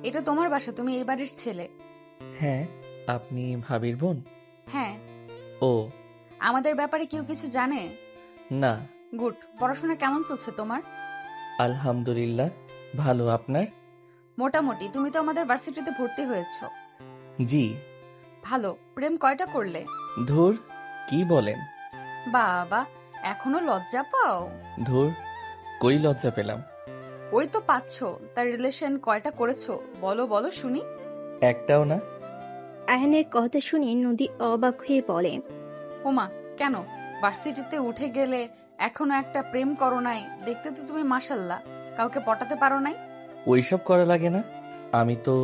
এটা তোমার বাসা, তুমি এই বাড়ির ছেলে। হ্যাঁ, আপনি ভাবির বোন? হ্যাঁ। ও। আমাদের ব্যাপারে কেউ কিছু জানে? না। গুড। পড়াশোনা কেমন চলছে তোমার? আলহামদুলিল্লাহ, ভালো। আপনার? মোটামুটি। তুমি তো আমাদের ভার্সিটিতে ভর্তি হয়েছো। জি। ভালো। প্রেম কয়টা করলে? ধুর, কি বলেন? বাবা, এখনো লজ্জা পাও? ধুর, কই লজ্জা পেলাম? ওই তো পাচ্ছো। তার রিলেশন কয়টা করেছো? বলো বলো শুনি। একটাও না। আয়নের কথা শুনে নদী অবাক হয়ে বলে, ওমা, কেন? ভার্সিটিতে উঠে গেলে এখনো একটা প্রেম করো নাই? দেখতে তো তুমি মাশাল্লাহ, কাউকে পটাতে পারো নাই। ওইসব করা লাগে না। আমি তো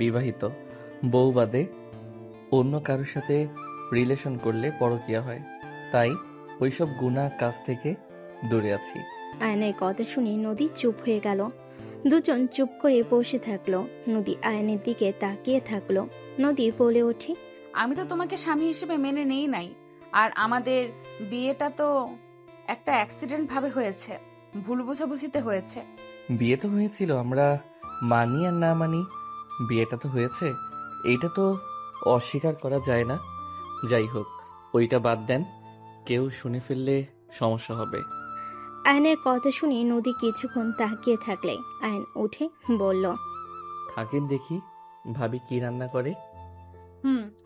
বিবাহিত। বউ বাদে অন্য কারোর সাথে রিলেশন করলে পরকীয়া হয়, তাই ওইসব গুনাহ কাজ থেকে দূরে আছি। আয়নের কথা শুনে নদী চুপ হয়ে গেল। দুজন চুপ করে বসে থাকলো। নদী আয়নের দিকে তাকিয়ে থাকলো। নদী বলে ওঠে, আমি তো তোমাকে স্বামী হিসেবে মেনে নেই নাই। আর আমাদের বিয়েটা তো একটা অ্যাক্সিডেন্ট ভাবে হয়েছে, ভুল বোঝাবুঝিতে হয়েছে। বিয়ে তো হয়েছিল, আমরা মানি আর না মানি, বিয়েটা তো হয়েছে, এইটা তো অস্বীকার করা যায় না। যাই হোক, ওইটা বাদ দেন, কেউ শুনে ফেললে সমস্যা হবে। আয়নের কথা শুনে নদী কিছুক্ষণ তাকিয়ে থাকলে আয়ন উঠে বলল, থাকেন দেখি ভাবি কি রান্না করে।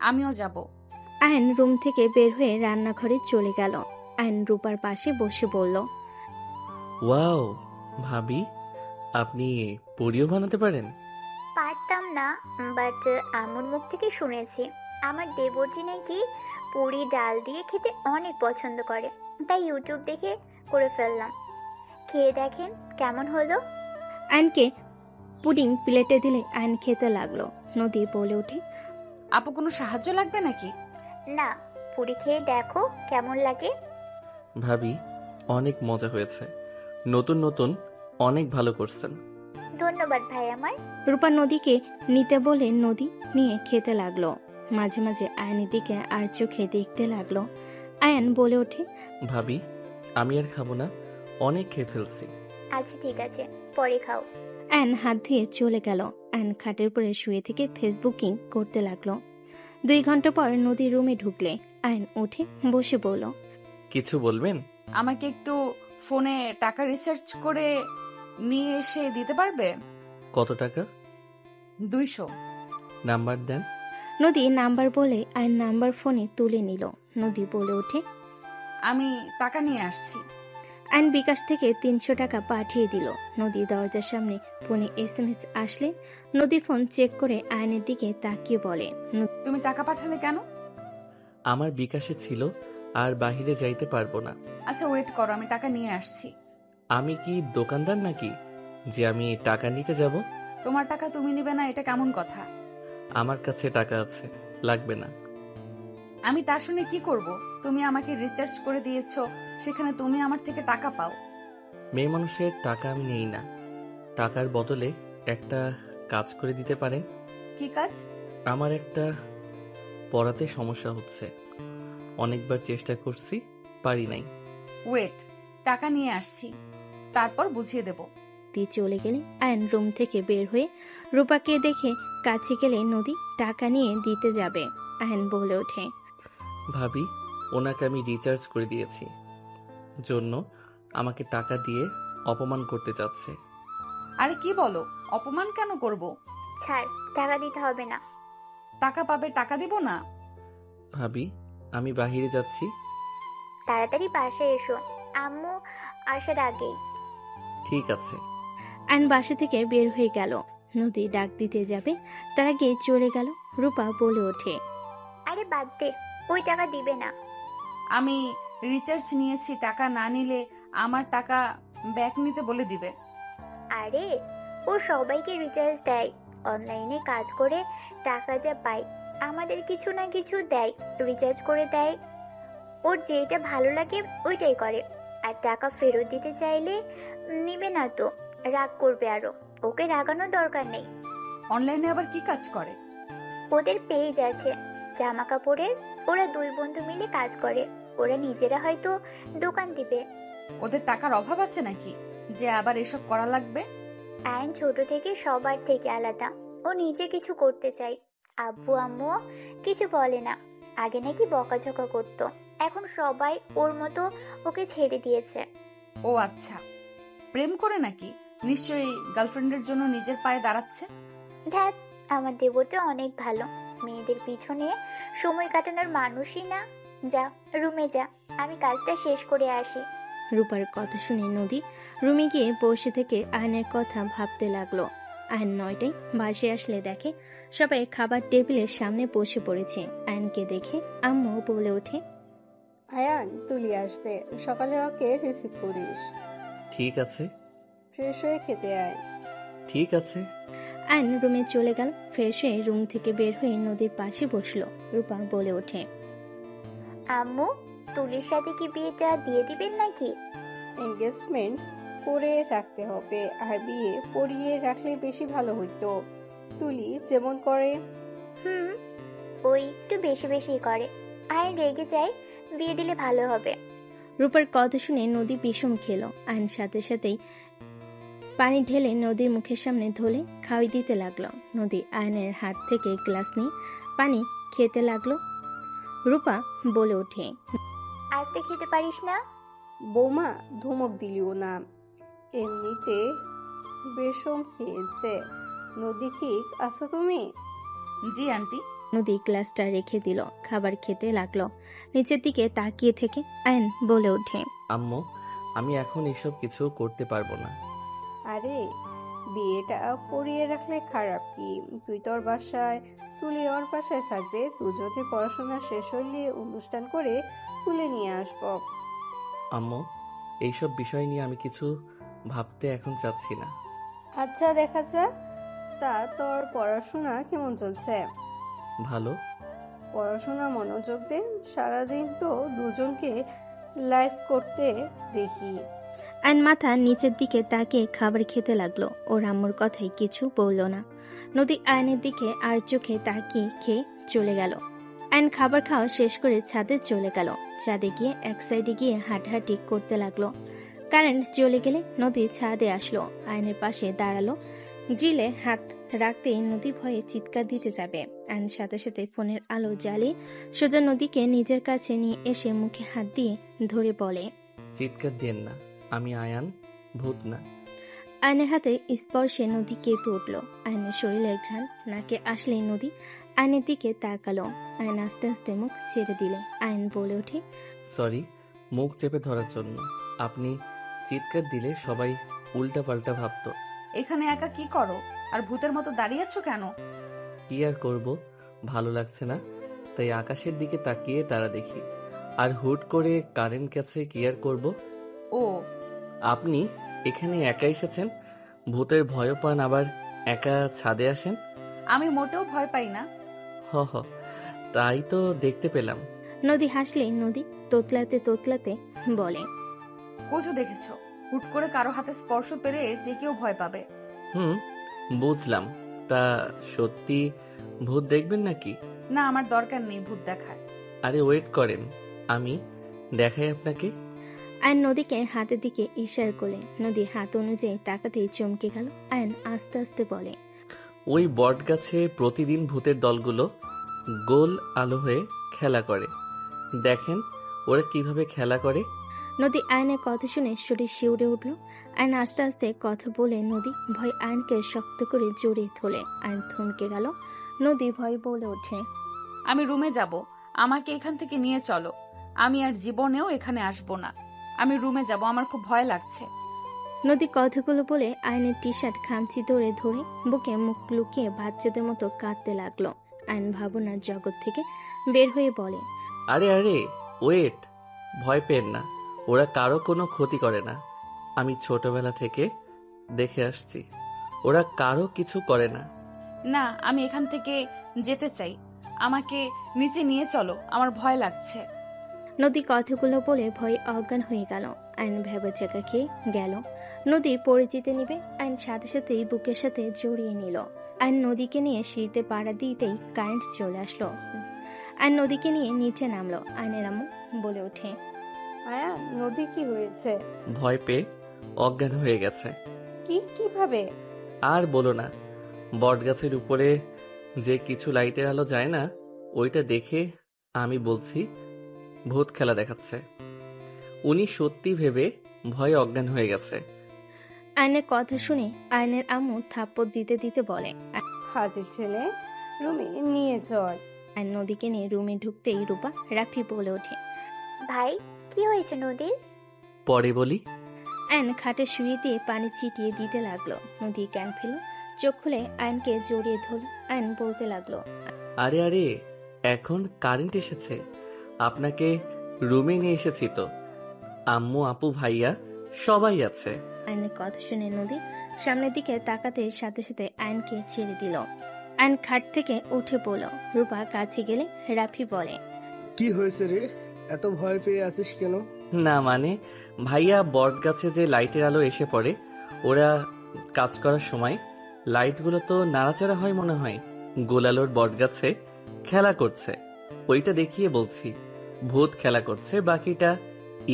আমিও যাব। আয়ন রুম থেকে বের হয়ে রান্নাঘরে চলে গেল। আয়ন রূপার পাশে বসে বলল, ওয়াও, ভাবি আপনি পুরিও বানাতে পারেন? পারতাম না, বাট আম্মুর মুখ থেকে শুনেছি আমার দেবরজি নাকি পুরি ডাল দিয়ে খেতে অনেক পছন্দ করে, তাই ইউটিউব দেখে করে ফেললাম। খেয়ে দেখেন কেমন হলো। আয়নকে পুডিং প্লেটে দিলে আয়ন খেতে লাগলো। নদী বলে ওঠে, আপু, কোনো সাহায্য লাগবে নাকি? না, পুরি খেয়ে দেখো কেমন লাগে। ভাবি অনেক মজা হয়েছে, নতুন নতুন অনেক ভালো করছেন। ধন্যবাদ ভাই আমার। রূপা নদীকে নিতে বলে নদী নিয়ে খেতে লাগলো। মাঝে মাঝে আয়নের দিকে আর চোখে দেখতে লাগলো। আয়ন বলে ওঠে, ভাবি আমি আর খাবো না, অনেক খেয়ে ফেলছি। আচ্ছা ঠিক আছে, পরে খাও। আয়ন হাত ধুয়ে চলে গেল। আয়ন খাটের উপরে শুয়ে থেকে ফেসবুকিং করতে লাগলো। 2 ঘন্টা পর নদীর রুমে ঢুকলে আয়ন উঠে বসে বলল, কিছু বলবেন? আমাকে একটু ফোনে টাকা রিসার্চ করে নিয়ে এসে দিতে পারবে? কত টাকা? 200। নাম্বার দেন। নদী নাম্বার বলে আয়ন নাম্বার ফোনে তুলে নিল। নদী বলে ওঠে, আমি টাকা নিয়ে আসছি। আয়ন বিকাশ থেকে 300 টাকা পাঠিয়ে দিল। নদী দরজার সামনে ফোনে SMS আসলে নদী ফোন চেক করে আয়নের দিকে তাকিয়ে বলে, তুমি টাকা পাঠালে কেন? আমার বিকাশে ছিল, আর বাহিরে যাইতে পারবো না। আচ্ছা ওয়েট করো, আমি টাকা নিয়ে আসছি। আমি কি দোকানদার নাকি যে আমি টাকা নিতে যাব? তোমার টাকা তুমি নিবে না, এটা কেমন কথা? আমার কাছে টাকা আছে, লাগবে না। আমি তা শুনে কি করব? তুমি আমাকে রিচার্জ করে দিয়েছো, সেখানে তুমি আমার থেকে টাকা পাও। মেয়ে মানুষের টাকা আমি নেই না। টাকার বদলে একটা কাজ করে দিতে পারেন? কি কাজ? আমার একটা পড়াতে সমস্যা হচ্ছে, অনেকবার চেষ্টা করছি, পারি নাই। ওয়েট, টাকা নিয়ে আসছি, তারপর বুঝিয়ে দেব। নদী চলে গেলে আয়ন রুম থেকে বের হয়ে রূপাকে দেখে কাছে গেলে নদী টাকা নিয়ে দিতে যাবে। আয়ন বলে ওঠে, ভাবি ওনাকে আমি রিচার্জ করে দিয়েছি জন্য আমাকে টাকা দিয়ে অপমান করতে চাচ্ছে। আরে কি বলো? অপমান কেন করব? ছাড়, টাকা দিতে হবে না। টাকা পাবে, টাকা দিব না? ভাবি আমি বাহিরে যাচ্ছি। তাড়াতাড়ি বাসায় এসো, আম্মু আসার আগেই। ঠিক আছে। আয়ন বাসা থেকে বের হয়ে গেল। নদী ডাক দিতে যাবে, তার আগে চলে গেল। রূপা বলে ওঠে, আরে বাদ দে, ওই টাকা দিবে না। আমি রিচার্জ নিয়েছি, টাকা না নিলে আমার টাকা ব্যাক নিতে বলে দিবে। আরে ও সবাইকে রিচার্জ দেয়, অনলাইনে কাজ করে টাকা যা পায় আমাদের কিছু না কিছু দেয়, রিচার্জ করে দেয়। ওর যেটা ভালো লাগে ওইটাই করে। আর টাকা ফেরত দিতে চাইলে নিবে না তো, রাগ করবে আরো। ওকে রাগানোর দরকার নেই। অনলাইনে আবার কি কাজ করে? ওদের পেজ আছে জামা কাপড়ের, ওরা 2 বন্ধু মিলে কাজ করে। ওরা নিজেরা হয়তো দোকান দিবে। ওদের টাকার অভাব আছে নাকি যে আবার এসব করা লাগবে? আয়ন ছোট থেকে সবার থেকে আলাদা, ও নিজে কিছু করতে চায়। আব্বু আম্মুও কিছু বলে না। আগে নাকি বকাঝকা করতো, এখন সবাই ওর মতো ওকে ছেড়ে দিয়েছে। ও আচ্ছা, প্রেম করে নাকি? নিশ্চয়ই গার্লফ্রেন্ডের জন্য নিজের পায়ে দাঁড়াচ্ছে। ধ্যাত, আমার দেবরটা অনেক ভালো, মেয়েদের পিছনে সময় কাটানোর মানুষই না। যা, রুমে যা, আমি কাজটা শেষ করে আসি। রূপার কথা শুনে নদী রুমে গিয়ে বসে থেকে আয়নের কথা ভাবতে লাগলো। আয়ন 9টায় বাসে আসলে দেখে সবাই খাবার টেবিলের সামনে বসে পড়েছে। আয়নকে দেখে আম্মু বলে ওঠে, আয়ান, তুলি আসবে, সকালে ওকে রিসিভ করিস। ঠিক আছে। ফ্রেশ হয়ে খেতে আয়। ঠিক আছে। আয়ন রুমে চলে গেল। ফ্রেশ হয়ে রুম থেকে বের হয়ে নদীর পাশে বসলো। রূপা বলে ওঠে, আম্মু, তুলির সাথে কি বিয়েটা দিয়ে দিবেন নাকি? এঙ্গেজমেন্ট করে রাখতে হবে, আর বিয়ে পড়িয়ে রাখলে বেশি ভালো হইতো। তুলি যেমন করে। হুম, ওই একটু বেশি বেশি করে, আর রেগে যায়। বিয়ে দিলে ভালো হবে। রূপার কথা শুনে নদী বিষম খেলো। আয়ন সাথে সাথেই পানি ঢেলে নদীর মুখের সামনে ধরে খাওয়াই দিতে লাগলো। নদী আয়নের হাত থেকে গ্লাস নিয়ে পানি খেতে লাগলো। রূপা বলে ওঠে, আস্তে খেতে পারিস না? বৌমা, ধমক দিলিও না, এমনিতে বেশম খেয়েছে। নদী, ঠিক আছো তুমি? জি আন্টি। নদী গ্লাসটা রেখে দিল, খাবার খেতে লাগলো। নিচের দিকে তাকিয়ে থেকে আয়ন বলে ওঠে, আম্মু, আমি এখন এসব কিছু করতে পারবো না। আরে, বিয়েটা পড়িয়ে রাখলে খারাপ কি? তুই তোর বাসায়, তুলি ওর বাসায় থাকবে। দুজনে পড়াশোনা শেষ হইলে অনুষ্ঠান করে তুলে নিয়ে আসবো। আম্মু, এইসব বিষয় নিয়ে আমি কিছু ভাবতে এখন চাচ্ছি না। আচ্ছা, দেখা যাক। তা তোর পড়াশোনা কেমন চলছে? ভালো। পড়াশোনা মনোযোগ দে, সারাদিন তো দুজনকে লাইভ করতে দেখি। আয়ন মাথা নিচের দিকে তাকিয়ে খাবার খেতে লাগলো। ওর আম্মুর কথাই কিছু বলল না। নদী আয়নের দিকে আর চোখে তাকিয়ে খেয়ে চলে গেল। আয়ন খাবার খাওয়া শেষ করে ছাদে চলে গেল। ছাদে গিয়ে এক সাইডে গিয়ে হাঁটাহাঁটি করতে লাগলো। কারেন্ট চলে গেলে নদী ছাদে আসলো। আয়নের পাশে দাঁড়ালো। গ্রিলে হাত রাখতেই নদী ভয়ে চিৎকার দিতে যাবে। আয়ন সাথে সাথে ফোনের আলো জ্বালিয়ে সোজা নদীকে নিজের কাছে নিয়ে এসে মুখে হাত দিয়ে ধরে বলে, চিৎকার দেন না, আমি আয়ান, ভূত না। আয়নের হাতে স্পর্শে নদী কেঁপে উঠল। আয়নের শরীরের ঘ্রাণ নাকে আসলেই নদী আয়নের দিকে তাকালো। আয়ন আস্তে আস্তে মুখ ছেড়ে দিলে। আয়ন বলে ওঠে, সরি, মুখ চেপে ধরার জন্য। আপনি চিৎকার দিলে সবাই উল্টাপাল্টা ভাবতো। এখানে একা কি করো আর ভূতের মতো দাঁড়িয়েছো কেন? কি আর করব, ভালো লাগছে না, তাই আকাশের দিকে তাকিয়ে তারা দেখি। আর হুট করে কারেন্ট গেছে, কি আর করব। ও, আপনি এখানে একা এসেছেন, ভূতের ভয় পান, আবার একা ছাদে আসেন। আমি মোটেও ভয় পাই না। হ হ, তাই তো দেখতে পেলাম। নদী হাসলে নদী তোতলাতে তোতলাতে বলে, কোচও দেখেছো, হুট করে কারো হাতে স্পর্শ পেলে যে কেউ ভয় পাবে। হুম, বুঝলাম। তা সত্যি ভূত দেখবেন নাকি? না, আমার দরকার নেই ভূত দেখার। আরে ওয়েট করেন, আমি দেখাই আপনাকে। আয়ন নদীকে হাতের দিকে ইশারা করলে। নদী হাত অনুযায়ী তাকাতেই চমকে গেল। আয়ন আস্তে আস্তে বলে, ওই বট গাছে প্রতিদিন ভূতের দলগুলো গোল আলো হয়ে খেলা করে। দেখেন ওরা কিভাবে খেলা করে। নদী আয়নের কথা শুনে শরীর শিউরে উঠল। আয়ন আস্তে আস্তে কথা বলে নদী ভয় আয়নকে শক্ত করে জড়িয়ে ধরে। আয়ন থমকে গেল। নদী ভয় বলে ওঠে, আমি রুমে যাব, আমাকে এখান থেকে নিয়ে চলো। আমি আর জীবনেও এখানে আসবো না। আমি রুমে যাব, আমার খুব ভয় লাগছে। নদী কথাগুলো বলে আয়নের টি শার্ট খামচি ধরে ধরে বুকে মুখ লুকিয়ে বাচ্চাদের মতো কাঁদতে লাগলো। আয়ন ভাবনার জগৎ থেকে বের হয়ে বলে, আরে আরে ওয়েট, ভয় পেন না, ওরা কারো কোনো ক্ষতি করে না। আমি ছোটবেলা থেকে দেখে আসছি, ওরা কারো কিছু করে না। না, আমি এখান থেকে যেতে চাই। আমাকে নিচে নিয়ে চলো, আমার ভয় লাগছে। নদী কথাগুলো বলে ভয়ে অজ্ঞান হয়ে গেল। আইন ভেবে চাকা খেয়ে গেল। নদী পড়ে যেতে নিবে। আইন সাথে সাথেই বুকের সাথে জড়িয়ে নিল। আইন নদীকে নিয়ে সিঁড়িতে পাড়া দিতেই কারেন্ট চলে আসলো। আইন নদীকে নিয়ে নিচে নামলো। আইনের আম্মু বলে ওঠে, আয়া, নদী কি হয়েছে? ভয় পেয়ে অজ্ঞান হয়ে গেছে। কিভাবে? আর বলো না, বটগাছের উপরে যে কিছু লাইটের আলো যায় না, ওইটা দেখে আমি বলছি ভূত খেলা দেখাচ্ছে। উনি সত্যি ভেবে ভয়ে অজ্ঞান হয়ে গেছে। আয়নের কথা শুনে আয়নের আম্মু থাপ্পড় দিতে দিতে বলে। ফাজিল ছেলে, রুমে নিয়ে চল। আয়ন নদীকে নিয়ে রুমে ঢুকতেই রূপা রাফি বলে ওঠে। ভাই কি হয়েছে নদীর? পরে বলি। আয়ন খাটে শুয়ে দিয়ে পানি ছিটিয়ে দিতে লাগলো। নদী জ্ঞান ফেল, চোখ খুলে আয়নকে জড়িয়ে ধরল। আয়ন বলতে লাগলো। আরে আরে, এখন কারেন্ট এসেছে, আপনাকে রুমে নিয়ে এসেছি তো। আম্মু, আপু, ভাইয়া সবাই আছে। আয়নের কথা শুনে নদী সামনের দিকে তাকাতে সাথে সাথে আয়নকে ছেড়ে দিল। আয়ন খাট থেকে উঠে পড়ল। রূপা কাছে গেলে রাফি বলে। কি হয়েছে রে, এত ভয় পেয়ে আছিস কেন? না মানে, ভাইয়া বট গাছে যে লাইটের আলো এসে পড়ে, ওরা কাজ করার সময় লাইটগুলো তো নাড়াচাড়া হয় মনে হয়। গোলালোর বট গাছে খেলা করছে, ওইটা দেখিয়ে বলছি ভূত খেলা করছে, বাকিটা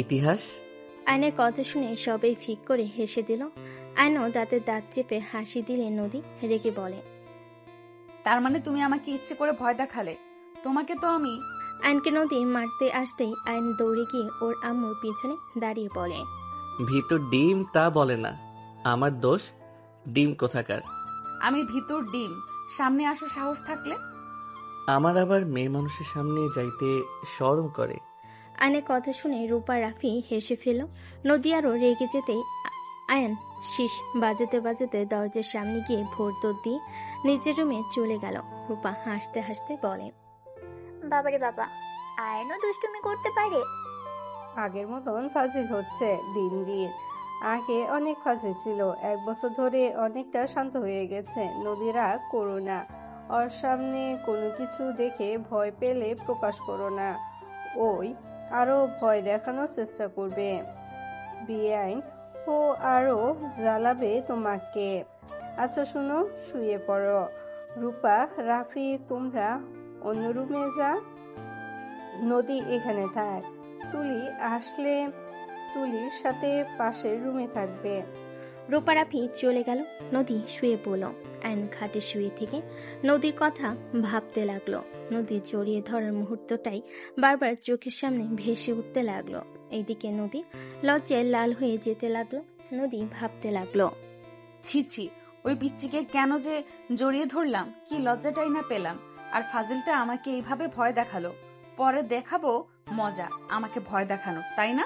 ইতিহাস। আয়নের কথা শুনে সবাই ফিক করে হেসে দিল। আয়নও দাঁতে দাঁত চেপে হাসি দিলে নদী রেগে বলে। তার মানে তুমি আমাকে ইচ্ছে করে ভয় দেখালে? তোমাকে তো আমি। আয়নকে নদী মারতে আসতেই আয়ন দৌড়ে গিয়ে ওর আম্মুর পিছনে দাঁড়িয়ে বলে। ভিতর ডিম তা বলে না, আমার দোষ। ডিম কোথাকার? আমি ভিতর ডিম, সামনে আসো সাহস থাকলে। আমার আবার মেয়ে মানুষের সামনে যাইতে শরম করে। আয়নের কথা শুনে রূপা রাফি হেসে ফেল। নদী আরও রেগে যেতেই আয়ন শীষ বাজাতে বাজাতে দরজার সামনে গিয়ে ভোর দৌড় দিয়ে নিজের রুমে চলে গেল। রূপা হাসতে হাসতে বলে। বাবারে বাবা, আয়নও দুষ্টুমি করতে পারে। আগের মতন ফাজিল হচ্ছে দিন দিন। আগে অনেক ফাজিল ছিল, 1 বছর ধরে অনেকটা শান্ত হয়ে গেছে। নদীরা করো না, ওর সামনে কোনো কিছু দেখে ভয় পেলে প্রকাশ করো না, ওই আরো ভয় দেখানোর চেষ্টা করবে। বেআইন ও আরো জ্বালাবে তোমাকে। আচ্ছা শোনো, শুয়ে পড়ো। রূপা, রাফি তোমরা অন্য রুমে যা, নদী এখানে থাক। তুলি আসলে তুলির সাথে পাশের রুমে থাকবে। রূপা রাফি চলে গেল। নদী শুয়ে পড়ল। আয়ন খাটে শুয়ে থেকে নদীর কথা ভাবতে লাগলো। নদী জড়িয়ে ধরার মুহূর্তটাই বারবার চোখের সামনে ভেসে উঠতে লাগলো। এইদিকে নদী লজ্জায় লাল হয়ে যেতে লাগলো। নদী ভাবতে লাগলো। ছি ছি, ওই পিচ্চিকে কেন যে জড়িয়ে ধরলাম, কি লজ্জাটাই না পেলাম। আর ফাজিলটা আমাকে এইভাবে ভয় দেখালো। পরে দেখাবো মজা আমাকে ভয় দেখানো, তাই না?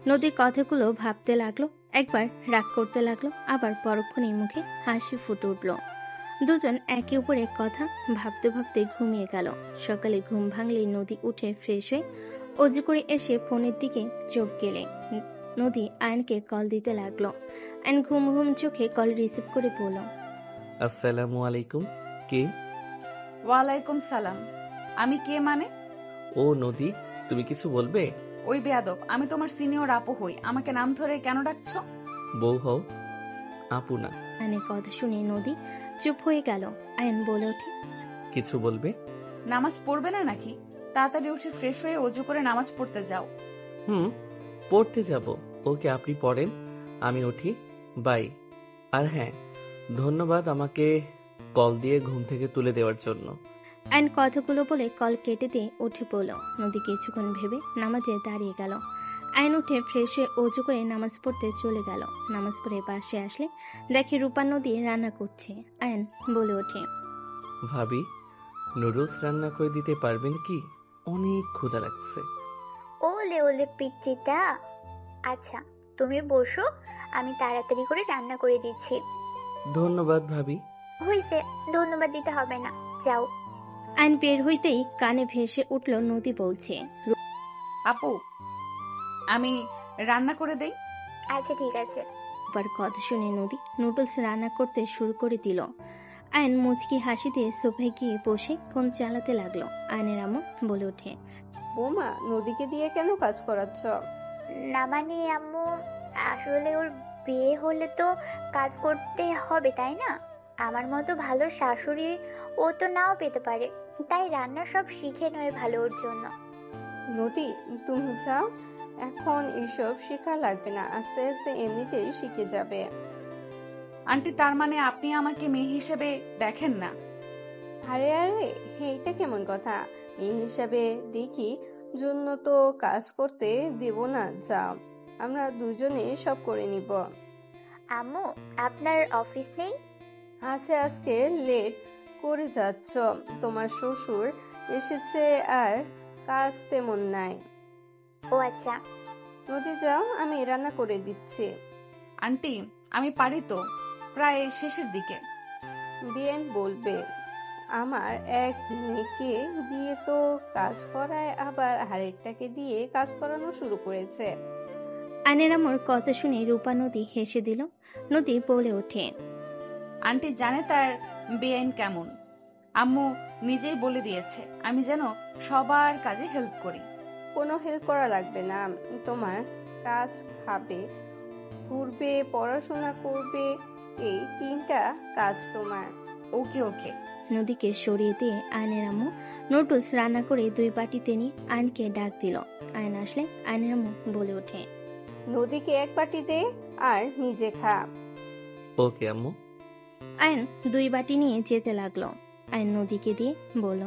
নদীর কথাগুলো ভাবতে লাগলো। একবার রাগ করতে লাগলো, আবার পরক্ষণেই মুখে হাসি ফুটে উঠল। দুজন একে অপরের কথা ভাবতে ভাবতে ঘুমিয়ে গেল। সকালে ঘুম ভাঙলেই নদী উঠে ফ্রেশ হয়ে অজু করে এসে ফোনের দিকে চোখ গেলে নদী আয়নকে কল দিতে লাগলো। আয়ন ঘুম ঘুম চোখে কল রিসিভ করে বলল। আসসালামু আলাইকুম। কে? ওয়ালাইকুম সালাম। আমি কে মানে? ও নদী, তুমি কিছু বলবে? ওই বেয়াদব, আমি তোমার সিনিয়র আপু হই, আমাকে নাম ধরে কেন ডাকছো? বউ হও, আপু না। আয়নের কথা শুনে নদী চুপ হয়ে গেল। আয়ন বলে ওঠে। কিছু বলবে? নামাজ পড়বে না নাকি? তাড়াতাড়ি উঠে ফ্রেশ হয়ে অজু করে নামাজ পড়তে যাও। পড়তে যাব। ওকে, আপনি পড়েন, আমি উঠি। বাই। আর হ্যাঁ, ধন্যবাদ আমাকে কল দিয়ে ঘুম থেকে তুলে দেওয়ার জন্য। আয়ন কথাগুলো বলে কল কেটে দিয়ে উঠে পড়ল। নদী কিছুক্ষণ ভেবে নামাজে দাঁড়িয়ে গেল। আয়ন উঠে ফ্রেশ হয়ে অজু করে নামাজ পড়তে চলে গেল। নামাজ পড়ে পাশে আসলে দেখে রূপা নদী রান্না করছে। আয়ন বলে ওঠে। ভাবি, নুডলস রান্না করে দিতে পারবেন কি? অনেক ক্ষুধা লাগছে। ওলে ওলে পিচ্চিটা। আচ্ছা তুমি বসো, আমি তাড়াতাড়ি করে রান্না করে দিচ্ছি। ধন্যবাদ ভাবি। হয়েছে, ধন্যবাদ দিতে হবে না, যাও। আয়ন বের হইতেই কানে ভেসে উঠল নদী বলছে। আপু, আমি রান্না করে দেই। আচ্ছা ঠিক আছে। রূপার কথা শুনে নদী নুডলস রান্না করতে শুরু করে দিল। আয়ন মুচকি হাসি দিয়ে সোফায় গিয়ে বসে ফোন চালাতে লাগলো। আয়নের আম্মু বলে ওঠে। বৌমা, নদীকে দিয়ে কেন কাজ করাচ্ছ? না মানে আম্মু, আসলে ওর বিয়ে হলে তো কাজ করতে হবে তাই না? আমার মতো ভালো শাশুড়ি ও তো নাও পেতে পারে, তাই রান্না সব শিখে নয় ভালো ওর জন্য। নদী তুমি যাও, এখন এসব শেখা লাগবে না, আস্তে আস্তে এমনিতেই শিখে যাবে। আন্টি, তার মানে আপনি আমাকে মেয়ে হিসেবে দেখেন না? আরে আরে, এইটা কেমন কথা? এই হিসাবে দেখি জন্য তো কাজ করতে দেব না, যাও, আমরা দুজনে সব করে নিব। আম্মু, আপনার অফিস নেই? আছে, আজকে লেট করে যাচ্ছ, তোমার শ্বশুর এসেছে আর কাজ তেমন নাই। ও আচ্ছা। নদী, যাও, আমি রান্না করে দিচ্ছি। আন্টি, আমি পারি তো, প্রায় শেষের দিকে। বিয়েন বলবে আমার এক মেয়েকে দিয়ে তো কাজ করায়, আবার আরেকটাকে দিয়ে কাজ করানো শুরু করেছে। আয়নের আম্মুর কথা শুনে রূপা নদী হেসে দিল। নদী বলে ওঠে, আন্টি জানে তার বেআইন কেমন। আম্মু নিজেই বলে দিয়েছে আমি যেন সবার কাজে হেল্প করি। কোনো হেল্প করা লাগবে না, তোমার কাজ খাবে, ঘুরবে, পড়াশোনা করবে, এই তিনটা কাজ তোমার। ওকে ওকে। নদীকে সরিয়ে দিয়ে আয়নের আম্মু নুডলস রান্না করে 2 বাটিতে নিয়ে আয়নকে ডাক দিল। আয়ন আসলে আয়নের আম্মু বলে ওঠে, নদীকে এক বাটি দে আর নিজে খা। ওকে আম্মু। আয়ন 2 বাটি নিয়ে যেতে লাগলো। আয়ন নদীকে দিয়ে বলল,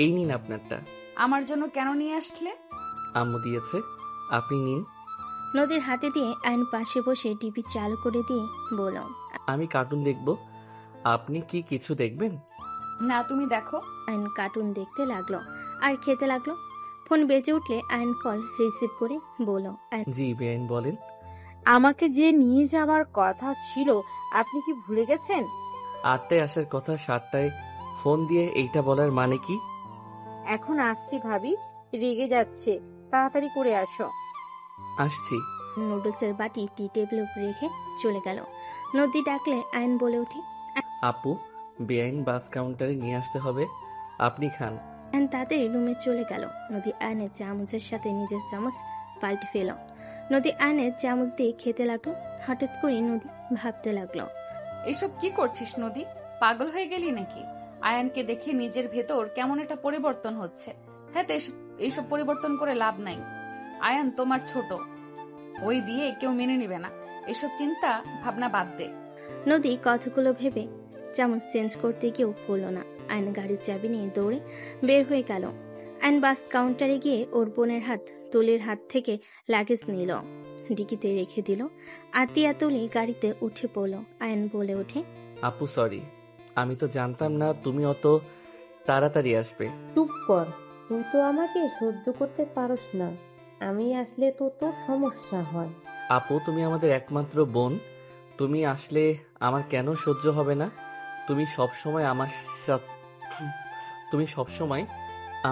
এই নিন আপনারটা। আমার জন্য কেন নিয়ে আসলে? আম্মু দিয়েছে, আপনি নিন। নদীর হাতে দিয়ে আয়ন পাশে বসে টিভি চালু করে দিয়ে বলল, আমি কার্টুন দেখব, আপনি কি কিছু দেখবেন? না, তুমি দেখো। আয়ন কার্টুন দেখতে লাগলো আর খেতে লাগলো। ফোন বেজে উঠলে আয়ন কল রিসিভ করে বলল, জি বেআইন বলেন। আমাকে যে নিয়ে যাওয়ার কথা ছিল আপনি কি ভুলে গেছেন? 8টায় আসার কথা, 7টায় ফোন দিয়ে এইটা বলার মানে কি? এখন আসছি ভাবি, রেগে যাচ্ছে, তাড়াতাড়ি করে আসো। আসছি। নুডলসের বাটি টি টেবিল উপর রেখে চলে গেল। নদী ডাকলে আয়ন বলে ওঠে, আপু, বেআইন বাস কাউন্টারে নিয়ে আসতে হবে, আপনি খান। আয়ন তাড়াতাড়ি রুমে চলে গেল। নদী আয়নের চামচের সাথে নিজের চামচ পাল্টে ফেল। নদী আয়নের চামচ দিয়ে খেতে লাগলো। হঠাৎ করে নদী ভাবতে লাগলো, এসব কি করছিস নদী? পাগল হয়ে গেলি নাকি? আয়ানকে দেখে নিজের ভেতর কেমন একটা পরিবর্তন হচ্ছে। হ্যাঁ, তো এইসব পরিবর্তন করে লাভ নাই। আয়ান তোমার ছোট, ওই বিয়ে কেউ মেনে নিবে না। এসব চিন্তা ভাবনা বাদ দে। নদী কথাগুলো ভেবে চামচ চেঞ্জ করতে গিয়েও পড়ল না। আয়ন গাড়ির চাবি নিয়ে দৌড়ে বের হয়ে গেল। আয়ন বাস কাউন্টারে গিয়ে ওর বোনের তুলির হাত থেকে লাগেজ নিল, ডিকিতে রেখে দিল। আতিয়া তুলি গাড়িতে উঠে পড়ল। আয়ন বলে ওঠে, আপু সরি, আমি তো জানতাম না তুমি অত তাড়াতাড়ি আসবে। চুপ কর, তুই তো আমাকে সহ্য করতে পারস না, আমি আসলে তো তোর সমস্যা হয়। আপু তুমি আমাদের একমাত্র বোন, তুমি আসলে আমার কেন সহ্য হবে না? তুমি সবসময়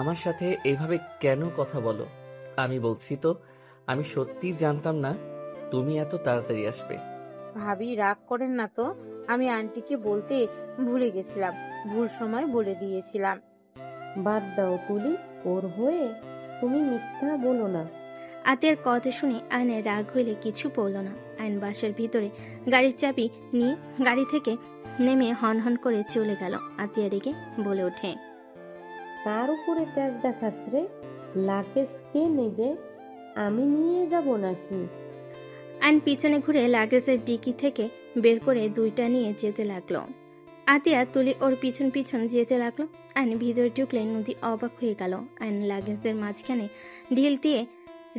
আমার সাথে এভাবে কেন কথা বলো? আমি বলছি তো, আমি সত্যি জানতাম না তুমি এত তাড়াতাড়ি আসবে। ভাবি রাগ করেন না তো, আমি আন্টিকে বলতে ভুলে গেছিলাম, ভুল সময় বলে দিয়েছিলাম। বাদ দাও তুলি, ওর হয়ে তুমি মিথ্যা বলো না। আতিয়ার কথা শুনে আয়নের রাগ হইলে কিছু বলল না। আয়ন বাসার ভিতরে গাড়ির চাবি নিয়ে গাড়ি থেকে নেমে হন হন করে চলে গেল। আতিয়া রেগে বলে ওঠে, কার উপরে তেজ দেখাস রে? লাগেজ কে নেবে? আমি নিয়ে যাব নাকি? আয়ন পিছনে ঘুরে লাগেজের ডিকি থেকে বের করে 2টা নিয়ে যেতে লাগলো। আতিয়া তুলি ওর পিছন পিছন যেতে লাগলো। আয়ন ভিতরে ঢুকলে নদী অবাক হয়ে গেল। আয়ন লাগেজদের মাঝখানে ঢিল দিয়ে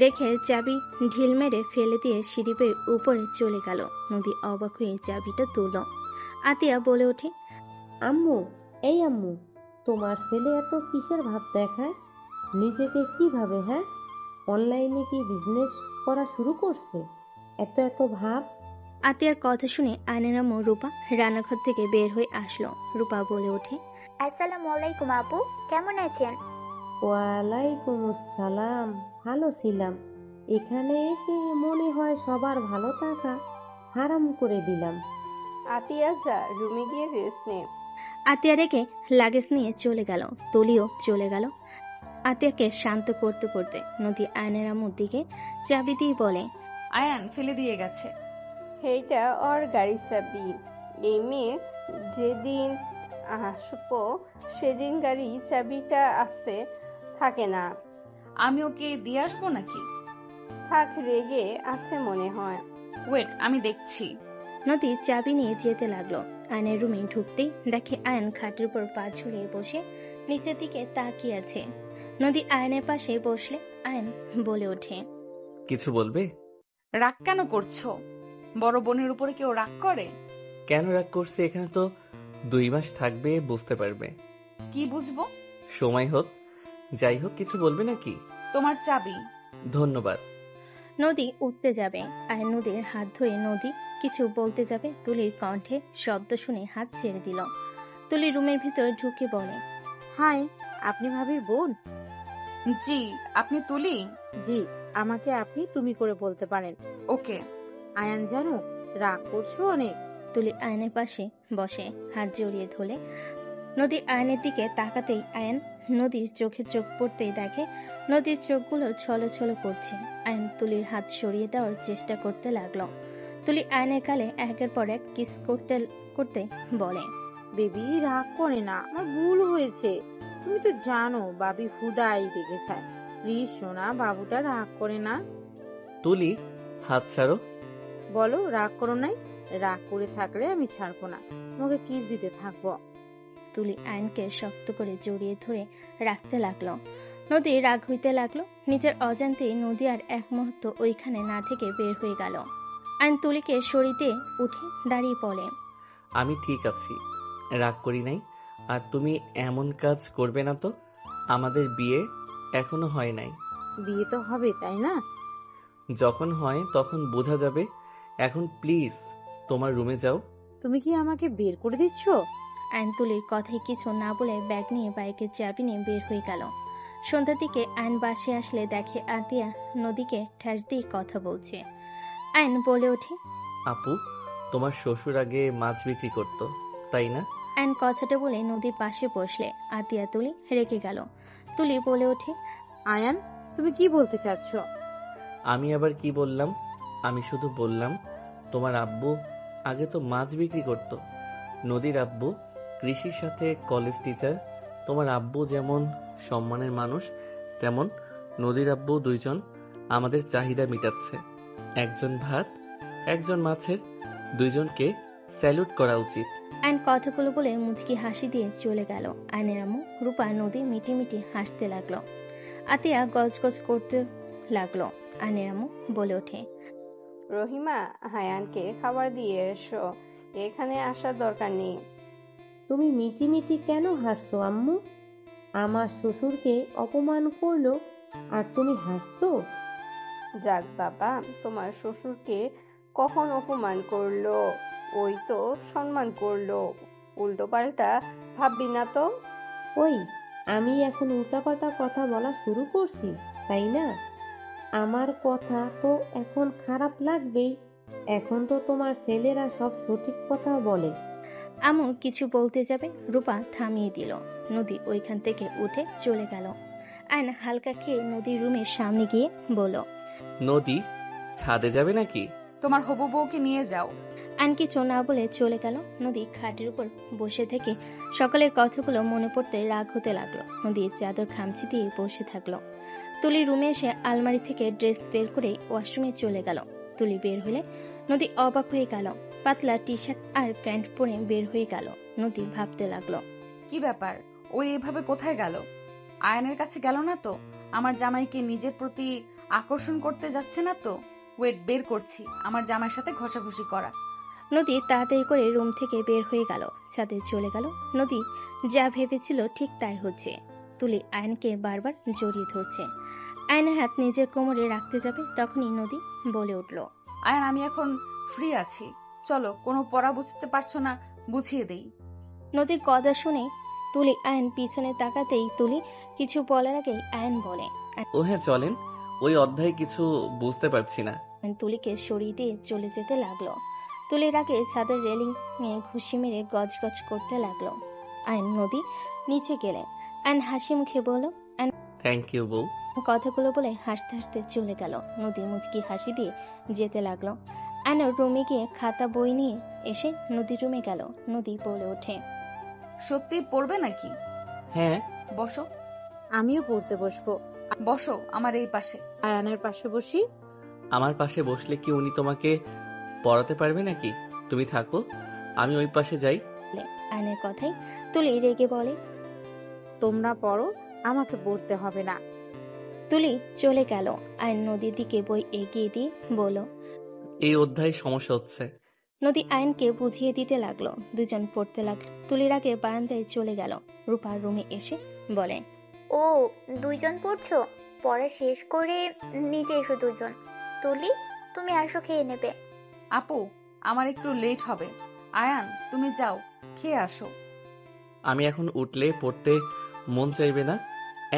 রেখে চাবি ঢিল মেরে ফেলে দিয়ে সিঁড়ি বেয়ে উপরে চলে গেল। নদী অবাক হয়ে চাবিটা তুলল। আতিয়া বলে ওঠে, আম্মু, এই আম্মু, তোমার ছেলে এত কিসের ভাব দেখায়? নিজেকে কি ভাবে? হ্যাঁ, অনলাইনে কি বিজনেস করা শুরু করছে? এত এত ভাব। আতিয়ার কথা শুনে আয়নের আম্মু রূপা রান্নাঘর থেকে বের হয়ে আসলো। রূপা বলে ওঠে, আসসালামু আলাইকুম আপু, কেমন আছেন? ওয়ালাইকুম আসসালাম, ভালো ছিলাম। এখানে এসে মনে হয় সবার ভালো থাকা হারাম করে দিলাম। আতিয়া, যা, রুমে গিয়ে রেস্ট নে। আতিয়া রেখে লাগেজ নিয়ে চলে গেল। তুলিও চলে গেল। আতিয়াকে শান্ত করতে করতে নদী আয়নের আম্মুর দিকে চাবি দিয়ে বলে, আয়ান ফেলে দিয়ে গেছে। এইটা ওর গাড়ির চাবি। এই মেয়ে যেদিন আসবো সেদিন গাড়ি চাবিটা আসতে থাকে না। আমি ওকে দিয়ে আসবো নাকি? থাক, রেগে আছে মনে হয়। ওয়েট, আমি দেখছি। নদী চাবি নিয়ে যেতে লাগলো। আয়নের রুমে ঢুকতেই দেখে আয়ন খাটের উপর পা ঝুলিয়ে বসে নিচের দিকে তাকিয়ে আছে। নদী আয়নের পাশে বসলে আয়ন বলে ওঠে, কিছু বলবে? রাগ কেন করছো? বড় বোনের উপরে কেউ রাগ করে? কেন রাগ করছে? এখানে তো 2 মাস থাকবে, বুঝতে পারবে। কি বুঝবো? সময় হোক। যাই হোক, কিছু বলবে নাকি? তোমার চাবি। ধন্যবাদ। নদী উঠতে যাবে। আয়ন নদীর হাত ধরে নদী কিছু বলতে যাবে, তুলির কণ্ঠে শব্দ শুনে হাত ছেড়ে দিল। তুলি রুমের ভিতর ঢুকে বলে, হাই, আপনি ভাবির বোন? জি। আপনি তুলি? জি, আমাকে আপনি তুমি করে বলতে পারেন। ওকে। আয়ান জানো, রাগ করছো অনেক। তুলি আয়নের পাশে বসে হাত জড়িয়ে ধরে। নদী আয়নের দিকে তাকাতেই আয়ন নদীর চোখে চোখ পড়তেই দেখে নদীর চোখগুলো ছলছল করছে। আয়ন তুলির হাত সরিয়ে দেওয়ার চেষ্টা করতে লাগলো। তুলি আয়নের গালে একের পর এক কিস করতে করতে বলে, বেবি রাগ করে না, আমার ভুল হয়েছে। তুমি তো জানো বাবি হুদাই রেগে যায়। প্লিজ সোনা, বাবুটা রাগ করে না। তুলি, হাত ছাড়ো। বলো রাগ করো নাই। রাগ করে থাকলে আমি ছাড়বো না, তোমাকে কিস দিতে থাকবো। তুলি আয়নকে শক্ত করে জড়িয়ে ধরে রাখতে লাগলো। নদী রাগ হইতে লাগলো। নিজের অজান্তে নদী আর এক মুহূর্ত ওইখানে না থেকে বের হয়ে গেল। আয়ন তুলিকে সরিতে উঠে দাঁড়িয়ে পড়ে, আমি ঠিক আছি, রাগ করি নাই। আর তুমি এমন কাজ করবে না তো। আমাদের বিয়ে এখনো হয় নাই। বিয়ে তো হবে, তাই না? যখন হয় তখন বোঝা যাবে। এখন প্লিজ তোমার রুমে যাও। তুমি কি আমাকে বের করে দিচ্ছ? আয়ন তুলির কথায় কিছু না বলে ব্যাগ নিয়ে বাইকের চাবি নিয়ে বের হয়ে গেল। সন্ধ্যার দিকে আয়ন বাসে আসলে দেখে আতিয়া নদীকে ঠেস দিয়ে কথা বলছে। আয়ন বলে ওঠে, আপু, তোমার শ্বশুর আগে মাছ বিক্রি করতো, তাই না? আয়ন কথাটা বলে নদীর পাশে বসলে আতিয়া তুলি রেগে গেল। তুলি বলে ওঠে, আয়ান, তুমি কি বলতে চাচ্ছ? আমি আবার কি বললাম? আমি শুধু বললাম তোমার আব্বু আগে তো মাছ বিক্রি করতো। নদীর আব্বু কৃষির সাথে কলেজ টিচার। তোমার আব্বু যেমন সম্মানের মানুষ, তেমন নদীর আব্বু দুইজন আমাদের চাহিদা মিটাচ্ছে। একজন ভাত, একজন মাছের, দুইজনকে স্যালুট করা উচিত। আয়ন কথাগুলো বলে মুচকি হাসি দিয়ে চলে গেল। আয়নের আম্মু রূপা নদী মিটি মিটি হাসতে লাগলো। আতিয়া গজগজ করতে লাগলো। আয়নের আম্মু বলে ওঠে, রহিমা, হায়ানকে খাবার দিয়ে এসো, এখানে আসার দরকার নেই। তুমি মিটি মিটি কেন হাসছো আম্মু? আমার শ্বশুরকে অপমান করলো আর তুমি হাসছো? যাক বাবা, তোমার শ্বশুরকে কখন অপমান করলো? ওই তো সম্মান করলো। উল্টো পাল্টা ভাববি না তো। ওই, আমি এখন উল্টাপাল্টা কথা বলা শুরু করছি, তাই না? আমার কথা তো এখন খারাপ লাগবেই। এখন তো তোমার ছেলেরা সব সঠিক কথা বলে। আম্মু কিছু বলতে যাবে, রূপা থামিয়ে দিল। নদী ওইখান থেকে উঠে চলে গেল। আয়ন হালকা খেয়ে নদীর রুমের সামনে গিয়ে বলল, নদী, ছাদে যাবে নাকি? তোমার হবু বউকে নিয়ে যাও। আয়ন কিছু না বলে চলে গেল। নদী খাটের উপর বসে থেকে সকালের কথাগুলো মনে পড়তে রাগ হতে লাগলো। নদীর চাদর খামচি দিয়ে বসে থাকলো। তুলি রুমে এসে আলমারি থেকে ড্রেস বের করে ওয়াশরুমে চলে গেল। তুলি বের হলে নদী অবাক হয়ে গেল। পাতলা টি শার্ট আর প্যান্ট পরে বের হয়ে গেল। নদী ভাবতে লাগলো, কি ব্যাপার, ওই এভাবে কোথায় গেল? আয়নের কাছে গেল না তো? আমার জামাইকে নিজের প্রতি আকর্ষণ করতে যাচ্ছে না তো? ওয়েট, বের করছি আমার জামাইয়ের সাথে ঘষাঘষি করা। নদী তাড়াতাড়ি করে রুম থেকে বের হয়ে গেল। ছাদে চলে গেল। নদী যা ভেবেছিল ঠিক তাই হচ্ছে। তুলি আয়নকে বারবার জড়িয়ে ধরছে। আয়নের হাত নিজের কোমরে রাখতে যাবে, তখনই নদী বলে উঠল, আয়ন, আমি এখন ফ্রি আছি, চলো। কোনো পড়া বুঝতে পারছো না, বুঝিয়ে দেই। নদীর কথা শুনে তুলি আয়ন পিছনে তাকাতেই তুলি কিছু বলার আগেই আয়ন বলে, ও হ্যাঁ, চলেন। ওই অধ্যায় কিছু বুঝতে পারছি না। আয়ন তুলিকে সরিয়ে দিয়ে চলে যেতে লাগলো। তুলির আগে ছাদের রেলিং নিয়ে ঘুষি মেরে গজগজ করতে লাগলো। আয়ন নদী নিচে গেলে আয়ন হাসি মুখে বলল, থ্যাংক ইউ বউ। কথাগুলো বলে হাসতে হাসতে চলে গেল। নদী মুচকি হাসি দিয়ে যেতে লাগলো। আয়ন রুমে গিয়ে খাতা বই নিয়ে এসে নদীর রুমে গেল। নদী বলে ওঠে, সত্যি পড়বে নাকি? হ্যাঁ। বসো। আমিও পড়তে বসবো। বসো আমার এই পাশে। আয়ানের পাশে বসি। আমার পাশে বসলে কি উনি তোমাকে পড়াতে পারবে নাকি? তুমি থাকো, আমি ওই পাশে যাই। আয়নের কথাই তুলি রেগে বলে। তোমরা পড়ো, আমাকে পড়তে হবে না। তুলি চলে গেল। আয়ন নদীর দিকে বই এগিয়ে দিয়ে বলল। এই অধ্যায়ে সমস্যা হচ্ছে। নদী আয়নকে বুঝিয়ে দিতে লাগলো। দুজন পড়তে লাগলো। তুলির আগে বারান্দায় চলে গেল। রূপা রুমে এসে বলে। ও, দুইজন পড়ছো? পড়া শেষ করে নিচে এসো দুজন। তুলি, তুমি আসো, খেয়ে নেবে। আপু, আমার একটু লেট হবে। আয়ান, তুমি যাও, খেয়ে আসো। আমি এখন উঠলে পড়তে মন চাইবে না,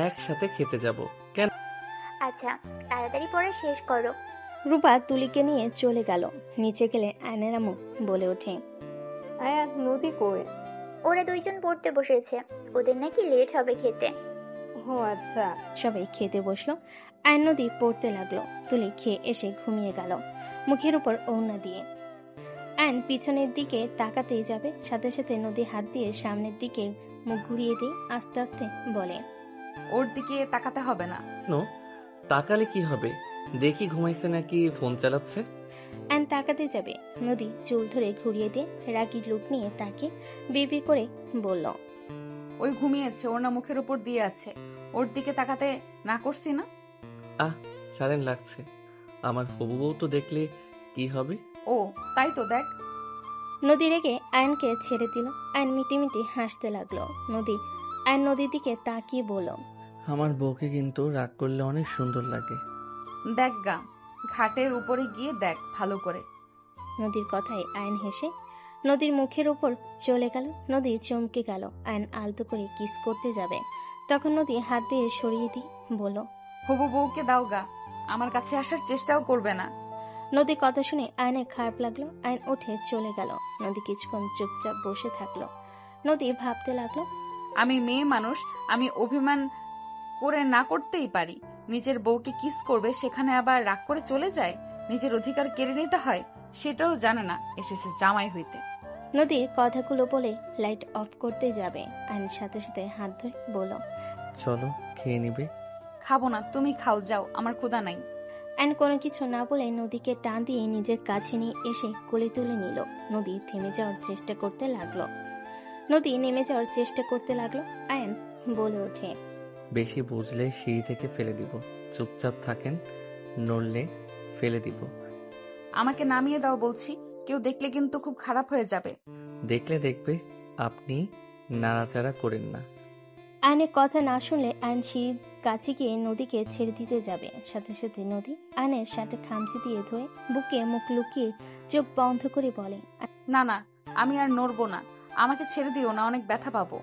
একসাথে খেতে যাব। কেন? আচ্ছা, তাড়াতাড়ি পড়া শেষ করো। রূপা তুলিকে নিয়ে চলে গেল। নিচে গেলে আয়নের আম্মু বলে ওঠে। আয়ান, নদী কই? ওরা দুইজন পড়তে বসেছে, ওদের নাকি লেট হবে খেতে। ও আচ্ছা। সবাই খেতে বসলো। আয়ন নদী পড়তে লাগলো। তুলি খেয়ে এসে ঘুমিয়ে গেল, মুখের উপর ওড়না দিয়ে। আয়ন পিছনের দিকে তাকাতেই যাবে, সাথে সাথে নদী হাত দিয়ে সামনের দিকে মুখ ঘুরিয়ে দিয়ে আস্তে আস্তে বলে। ওর দিকে তাকাতে হবে না। নো, তাকালে কি হবে? দেখি ঘুমাইছে নাকি ফোন চালাচ্ছে। আয়ন তাকাতে যাবে, নদী চুল ধরে ঘুরিয়ে দিয়ে রাগি লুক নিয়ে তাকে বিড় করে বলল। ওই ঘুমিয়েছে, ওর না মুখের উপর দিয়ে আছে। ওর দিকে তাকাতে না করছি না? ছাড়েন, লাগছে। আমার হবু বউ তো দেখলে কি হবে? ও, তাই তো, দেখ। নদী রেগে আয়নকে ছেড়ে দিল। আয়ন মিটিমিটি হাসতে লাগলো। আয়ন নদীর দিকে তাকিয়ে বলল। আমার বউকে কিন্তু রাগ করলে অনেক সুন্দর লাগে। দেখ গা, ঘাটের উপরে গিয়ে দেখ ভালো করে। নদীর কথায় আয়ন হেসে নদীর মুখের উপর চলে গেল। নদী চমকে গেল। আয়ন আলতো করে কিস করতে যাবে, তখন নদী হাত দিয়ে সরিয়ে দিয়ে বলল। হবু বউকে দাও গা, আমার কাছে আসার চেষ্টাও করবে না। নদীর কথা শুনে আয়নের খারাপ লাগলো। আয়ন উঠে চলে গেল। নদী কিছুক্ষণ চুপচাপ বসে থাকলো। নদী ভাবতে লাগলো। আমি মেয়ে মানুষ, আমি অভিমান করে না করতেই পারি। নিজের বউকে কিস করবে, সেখানে আবার রাগ করে চলে যায়, নিজের অধিকার কেড়ে নিতে হয়, সেটাও জানে না, এসেছে জামাই হইতে। নদীর কথাগুলো বলে লাইট অফ করতে যাবে। আয়ন সাথে সাথে হাত ধরে বলল। চলো, খেয়ে নিবে। খাবো না, তুমি খাও, যাও, আমার ক্ষুধা নাই। আয়ন কোনো কিছু না বলে নদীকে টান দিয়ে নিজের কাছে নিয়ে এসে কোলে তুলে নিল। নদী থেমে যাওয়ার চেষ্টা করতে লাগলো। নেমে যাওয়ার চেষ্টা করতে লাগলো। আয়ন বলে ওঠে। বেশি বুঝলে সিঁড়ি থেকে ফেলে দিব। চুপচাপ থাকেন, নড়লে ফেলে দিব। আমাকে নামিয়ে দাও বলছি, কেউ দেখলে কিন্তু খুব খারাপ হয়ে যাবে। দেখলে দেখবে, আপনি নাড়াচাড়া করেন না। আয়নের কথা না শুনলে আয়ন সিঁড়ির কাছে গিয়ে নদীকে ছেড়ে দিতে যাবে। সাথে সাথে নদী আয়নের শার্টে খামচি দিয়ে ধরে বুকে মুখ লুকিয়ে চোখ বন্ধ করে বলে। না না, আমি আর নড়বো না, আমাকে ছেড়ে দিও না, অনেক ব্যথা পাবো।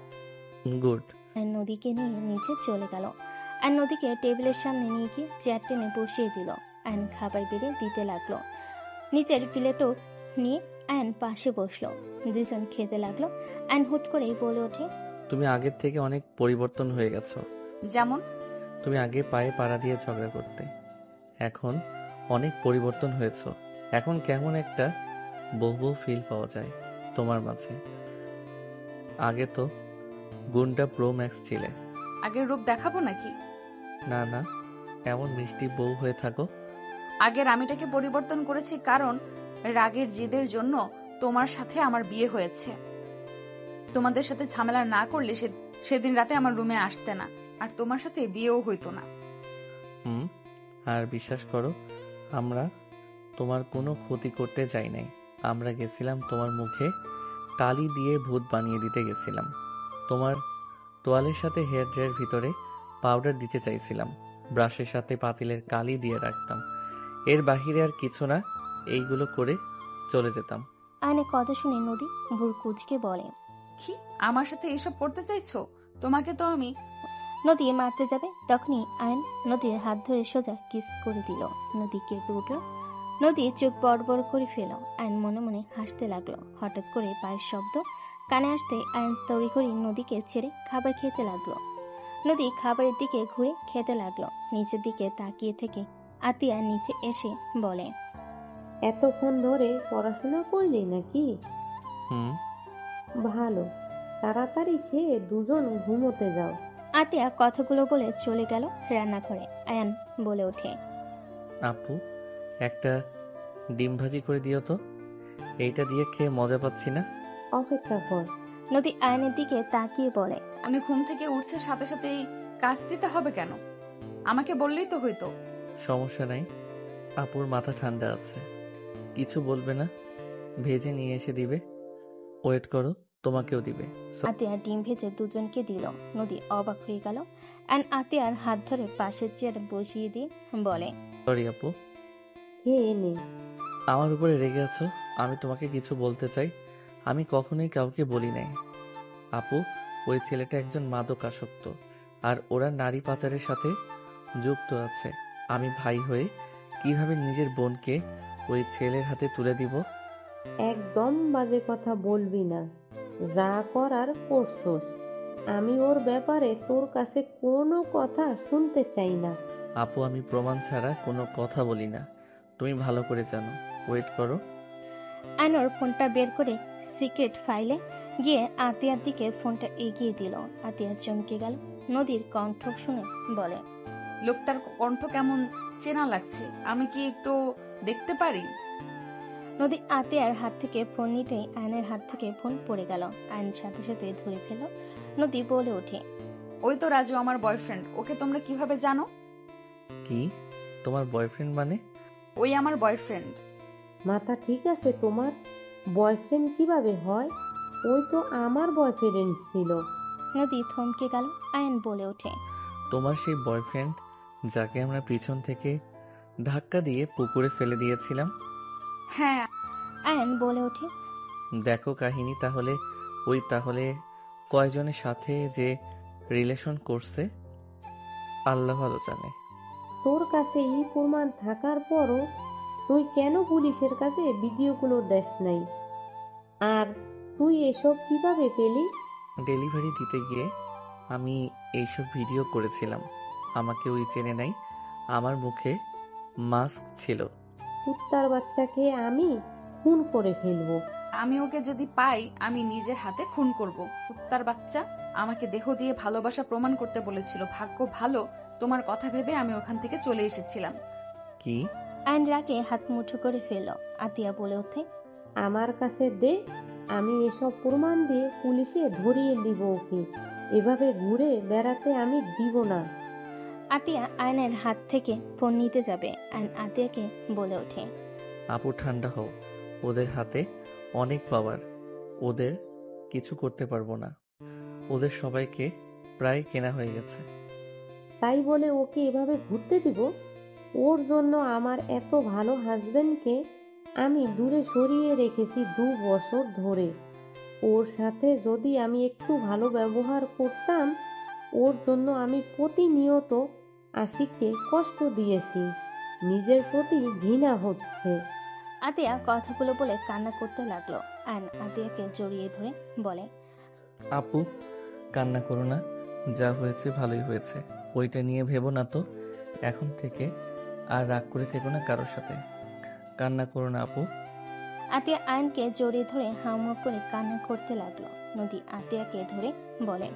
গুড। আয়ন নদীকে নিয়ে নিচে চলে গেল। আয়ন নদীকে টেবিলের সামনে নিয়ে গিয়ে চেয়ার টেনে বসিয়ে দিল। আয়ন খাবার বেড়ে দিতে লাগলো। নিচের প্লেটও নিয়ে আয়ন পাশে বসলো। দুজন খেতে লাগলো। আয়ন হুট করেই বলে ওঠে। তুমি আগের থেকে অনেক পরিবর্তন হয়ে গেছো। যেমন? তুমি আগে পায়ে পাড়া দিয়ে ঝগড়া করতে, এখন অনেক পরিবর্তন হয়েছো। এখন কেমন একটা বউ ফিল পাওয়া যায় তোমার মাঝে। আগে তো গুন্ডা প্রো ম্যাক্স ছিলে। আগের রূপ দেখাবো নাকি? না না, এমন মিষ্টি বউ হয়ে থাকো। আগের আমিটাকে পরিবর্তন করেছি, কারণ রাগের জিদের জন্য তোমার সাথে আমার বিয়ে হয়েছে। তোমাদের সাথে ঝামেলা না করলে সেদিন রাতে আমার রুমে আসতে না, আর তোমার সাথে বিয়েও হইতো না। আর বিশ্বাস করো, আমরা তোমার কোনো ক্ষতি করতে যাই নাই। আমরা গেছিলাম তোমার মুখে কালি দিয়ে ভূত বানিয়ে দিতে গেছিলাম। তোমার তোয়ালের সাথে হেয়ার ড্রায়ের ভিতরে পাউডার দিতে চাইছিলাম। ব্রাশের সাথে পাতিলের কালি দিয়ে রাখতাম। এর বাহিরে আর কিছু না, এইগুলো করে চলে যেতাম। আয়নের কথা শুনে নদী ভুর কুচকে বলে। কি, আমার সাথে এইসব করতে চাইছো? তোমাকে তো আমি। নদী মারতে যাবে, তখনই আয়ন নদীর হাত ধরে সোজা কিস করে দিল। নদী কেঁপে উঠল। নদী চোখ বড় বড় করে ফেল। আয়ন মনে মনে হাসতে লাগলো। হঠাৎ করে পায়ের শব্দ কানে আসতে আয়ন তড়িঘড়ি নদীকে ছেড়ে খাবার খেতে লাগলো। নদী খাবারের দিকে ঘুরে খেতে লাগলো। নিচের দিকে তাকিয়ে থেকে আতিয়া নিচে এসে বলে। এতক্ষণ ধরে পড়াশোনা করলি নাকি? ভালো, তাড়াতাড়ি খেয়ে দুজন ঘুমোতে যাও। আতিয়া কথাগুলো বলে চলে গেল রান্নাঘরে। আয়ান বলে ওঠে। আপু, একটা ডিম ভাজি করে দিও তো। এইটা দিয়ে খেয়ে মজা পাচ্ছি না। অপেক্ষা কর। নদী আয়নের দিকে তাকিয়ে বলে, আপনি ঘুম থেকে উঠছে সাথে সাথেই কাজ দিতে হবে কেন? আমাকে বললেই তো হইতো। সমস্যা নাই, আপুর মাথা ঠান্ডা আছে, কিছু বলবে না। ভেজে নিয়ে এসে দিবে, ওয়েট করো, তোমাকেও দিবে। আতিয়া ডিম ভেজে দুজনকে দিল। নদী অবাক হয়ে গেল। অ্যান আতিয়ার হাত ধরে পাশের চেয়ারে বসিয়ে দিয়ে বলে, সরি আপু, খেয়ে নে। আমার উপরে রেগে আছো? আমি তোমাকে কিছু বলতে চাই, আমি কখনোই কাউকে বলি নাই। আপু, ওই ছেলেটা একজন মাদক আসক্ত, আর ওরা নারী পাচারের সাথে যুক্ত আছে। আমি ভাই হয়ে কিভাবে নিজের বোনকে ওই ছেলের হাতে তুলে দিব? একদম বাজে কথা বলবি না, যা করার করছোস। আমি ওর ব্যাপারে তোর কাছে কোনো কথা শুনতে চাই না। আপু, আমি প্রমাণ ছাড়া কোনো কথা বলি না, তুমি ভালো করে জানো। ওয়েট করো। আনোর ফোনটা বের করে সিক্রেট ফাইলে গিয়ে আতিয়ার দিকে ফোনটা এগিয়ে দিল। আতিয়া চমকে গেল। নদীর কণ্ঠ শুনে বলে, লোকটার কণ্ঠ কেমন চেনা লাগছে, আমি কি একটু দেখতে পারি? নদী আতিয়ার হাত থেকে ফোন নিতেই আয়নের হাত থেকে ফোন পড়ে গেল। আয়ন সাথে সাথে ধরে ফেল। নদী বলে ওঠে, ওই তো রাজু, আমার বয়ফ্রেন্ড। ওকে তোমরা কিভাবে জানো? কি, তোমার বয়ফ্রেন্ড মানে? ওই আমার বয়ফ্রেন্ড। মাথা ঠিক আছে তোমার? বয়ফ্রেন্ড কিভাবে হয়? ওই তো আমার বয়ফ্রেন্ড ছিল। নদী থমকে গেল। আয়ন বলে ওঠে, তোমার সেই বয়ফ্রেন্ড যাকে আমরা পিছন থেকে ধাক্কা দিয়ে পুকুরে ফেলে দিয়েছিলাম? হ্যাঁ। আয়ন বলে ওঠে, দেখো কাহিনী তাহলে। তাহলে কয়জনের সাথে যে রিলেশন করছে আল্লাহ ভালো জানে। তোর কাছে এই প্রমাণ থাকার পরও তুই কেন পুলিশের কাছে ভিডিওগুলো দেস নাই? আর তুই এসব কিভাবে পেলি? ডেলিভারি দিতে গিয়ে আমি এইসব ভিডিও করেছিলাম। আমাকে ওই চেনে নাই, আমার মুখে মাস্ক ছিল। কুত্তার বাচ্চাকে আমি খুন করে ফেলবো। আমি ওকে যদি পাই আমি নিজের হাতে খুন করব। কুত্তার বাচ্চা, আমাকে দেহ দিয়ে ভালোবাসা প্রমাণ করতে বলেছিল। ভাগ্য ভালো, তোমার কথা ভেবে আমি ওখান থেকে চলে এসেছিলাম। কি? আয়ন রাগে হাত মুঠো করে ফেলল। আতিয়া বলে ওঠে, আমার কাছে দে, আমি এসব প্রমাণ দিয়ে পুলিশে ধরিয়ে দিব ওকে। এভাবে ঘুরে বেড়াতে আমি দিব না। আতিয়া আয়নের হাত থেকে ফোন নিতে যাবে। আয়ন আতিয়াকে বলে ওঠে, আপু ঠান্ডা হও, ওদের হাতে অনেক পাওয়ার, ওদের কিছু করতে পারবো না। ওদের সবাইকে প্রায় কেনা হয়ে গেছে। তাই বলে ওকে এভাবে ঘুরতে দিব? ওর জন্য আমার এত ভালো হাজবেন্ডকে আমি দূরে সরিয়ে রেখেছি 2 বছর ধরে। ওর সাথে যদি আমি একটু ভালো ব্যবহার করতাম, ওর জন্য আমি প্রতিনিয়ত আশিককে কষ্ট দিয়েছি। নিজের প্রতি ঘৃণা হচ্ছে। আতিয়া কথাগুলো বলে কান্না করতে লাগলো। আয়ন আতিয়াকে জড়িয়ে ধরে বলে, আপু কান্না করো না, যা হয়েছে ভালোই হয়েছে। ওইটা নিয়ে ভেবো না তো। এখন থেকে আর রাগ করে থেকো না কারোর সাথে। কান্না করো না আপু। আতিয়া আয়নকে জড়িয়ে ধরে হাউমাউ করে কান্না করতে লাগলো। নদী আতিয়াকে ধরে বলে,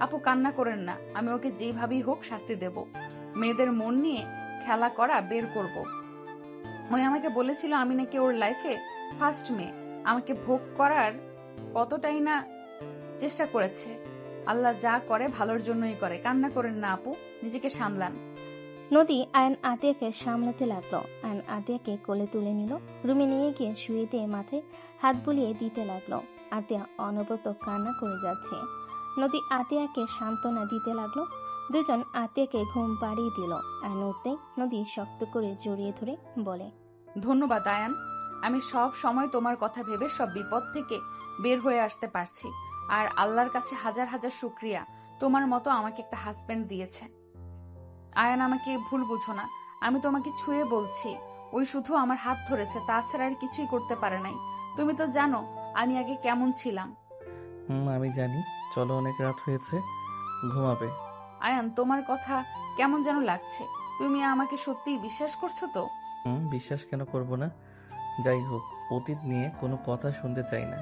আপু কান্না করেন না, আমি ওকে যেভাবেই হোক শাস্তি দেব। মেয়েদের মন নিয়ে খেলা করা বের করব। ওই আমাকে বলেছিল আমি নাকি ওর লাইফে ফার্স্ট মেয়ে। আমাকে ভোগ করার কতটাই না চেষ্টা করেছে। আল্লাহ যা করে ভালোর জন্যই করে। কান্না করেন না আপু, নিজেকে সামলান। নদী আয়ন আতিয়াকে সামলাতে লাগলো। আয়ন আতিয়াকে কোলে তুলে নিল। রুমে নিয়ে গিয়ে শুয়ে দিয়ে মাথায় হাত বুলিয়ে দিতে লাগলো। আতিয়া অনবরত কান্না করে যাচ্ছে। নদী আতিয়াকে সান্ত্বনা দিতে লাগলো। দুজন আতিয়াকে ঘুম পাড়িয়ে দিল। আয়ন উঠতেই নদী শক্ত করে জড়িয়ে ধরে বলে, ধন্যবাদ আয়ান, আমি সব সময় তোমার কথা ভেবে সব বিপদ থেকে বের হয়ে আসতে পারছি। আর আল্লাহর কাছে হাজার হাজার শুক্রিয়া, তোমার মতো আমাকে একটা হাজবেন্ড দিয়েছে। আয়ান, আমাকে ভুল বুঝো না, আমি তোমাকে ছুঁয়ে বলছি। ওই শুধু আমার হাত ধরেছে, তাছাড়া আর কিছুই করতে পারে নাই। তুমি তো জানো আমি আগে কেমন ছিলাম। আমি জানি। চলো, অনেক রাত হয়েছে, ঘুমাবে। আয়ান, তোমার কথা কেমন যেন লাগছে। তুমি আমাকে সত্যিই বিশ্বাস করছো তো? বিশ্বাস কেন করব না? যাই হোক, অতীত নিয়ে কোনো কথা শুনতে চাই না।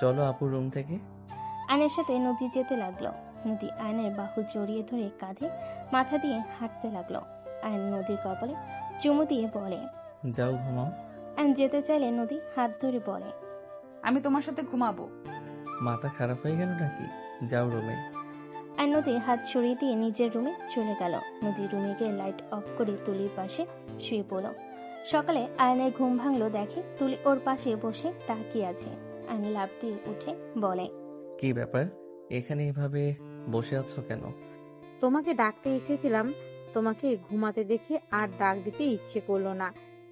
চলো আপুর রুম থেকে। আয়নের সাথে নদী যেতে লাগলো। নদী আয়নের বাহু জড়িয়ে ধরে কাঁধে মাথা দিয়ে হাঁটতে লাগলো। আয়ন নদীর কপালে চুমু দিয়ে বলে, যাও ঘুমাও, আয়ন যেতে চাইলে নদী হাত ধরে বলে, আমি তোমার সাথে ঘুমাবো। মাথা খারাপ হয়ে গেল নাকি? যাও রুমে। আর নদী হাত সরিয়ে দিয়ে নিজের রুমে চলে গেল। নদী রুমে গিয়ে লাইট অফ করে তুলির পাশে শুয়ে পড়ল। সকালে আয়নের ঘুম ভাঙলো, দেখে তুলি ওর পাশে বসে তাকিয়ে আছে। আয়ন লাফ দিয়ে উঠে বলে, কি ব্যাপার, এখানে এভাবে বসে আছো কেন? তোমাকে ডাকতে এসেছিলাম, তোমাকে ঘুমাতে দেখে আর ডাক দিতে ইচ্ছে করলো না,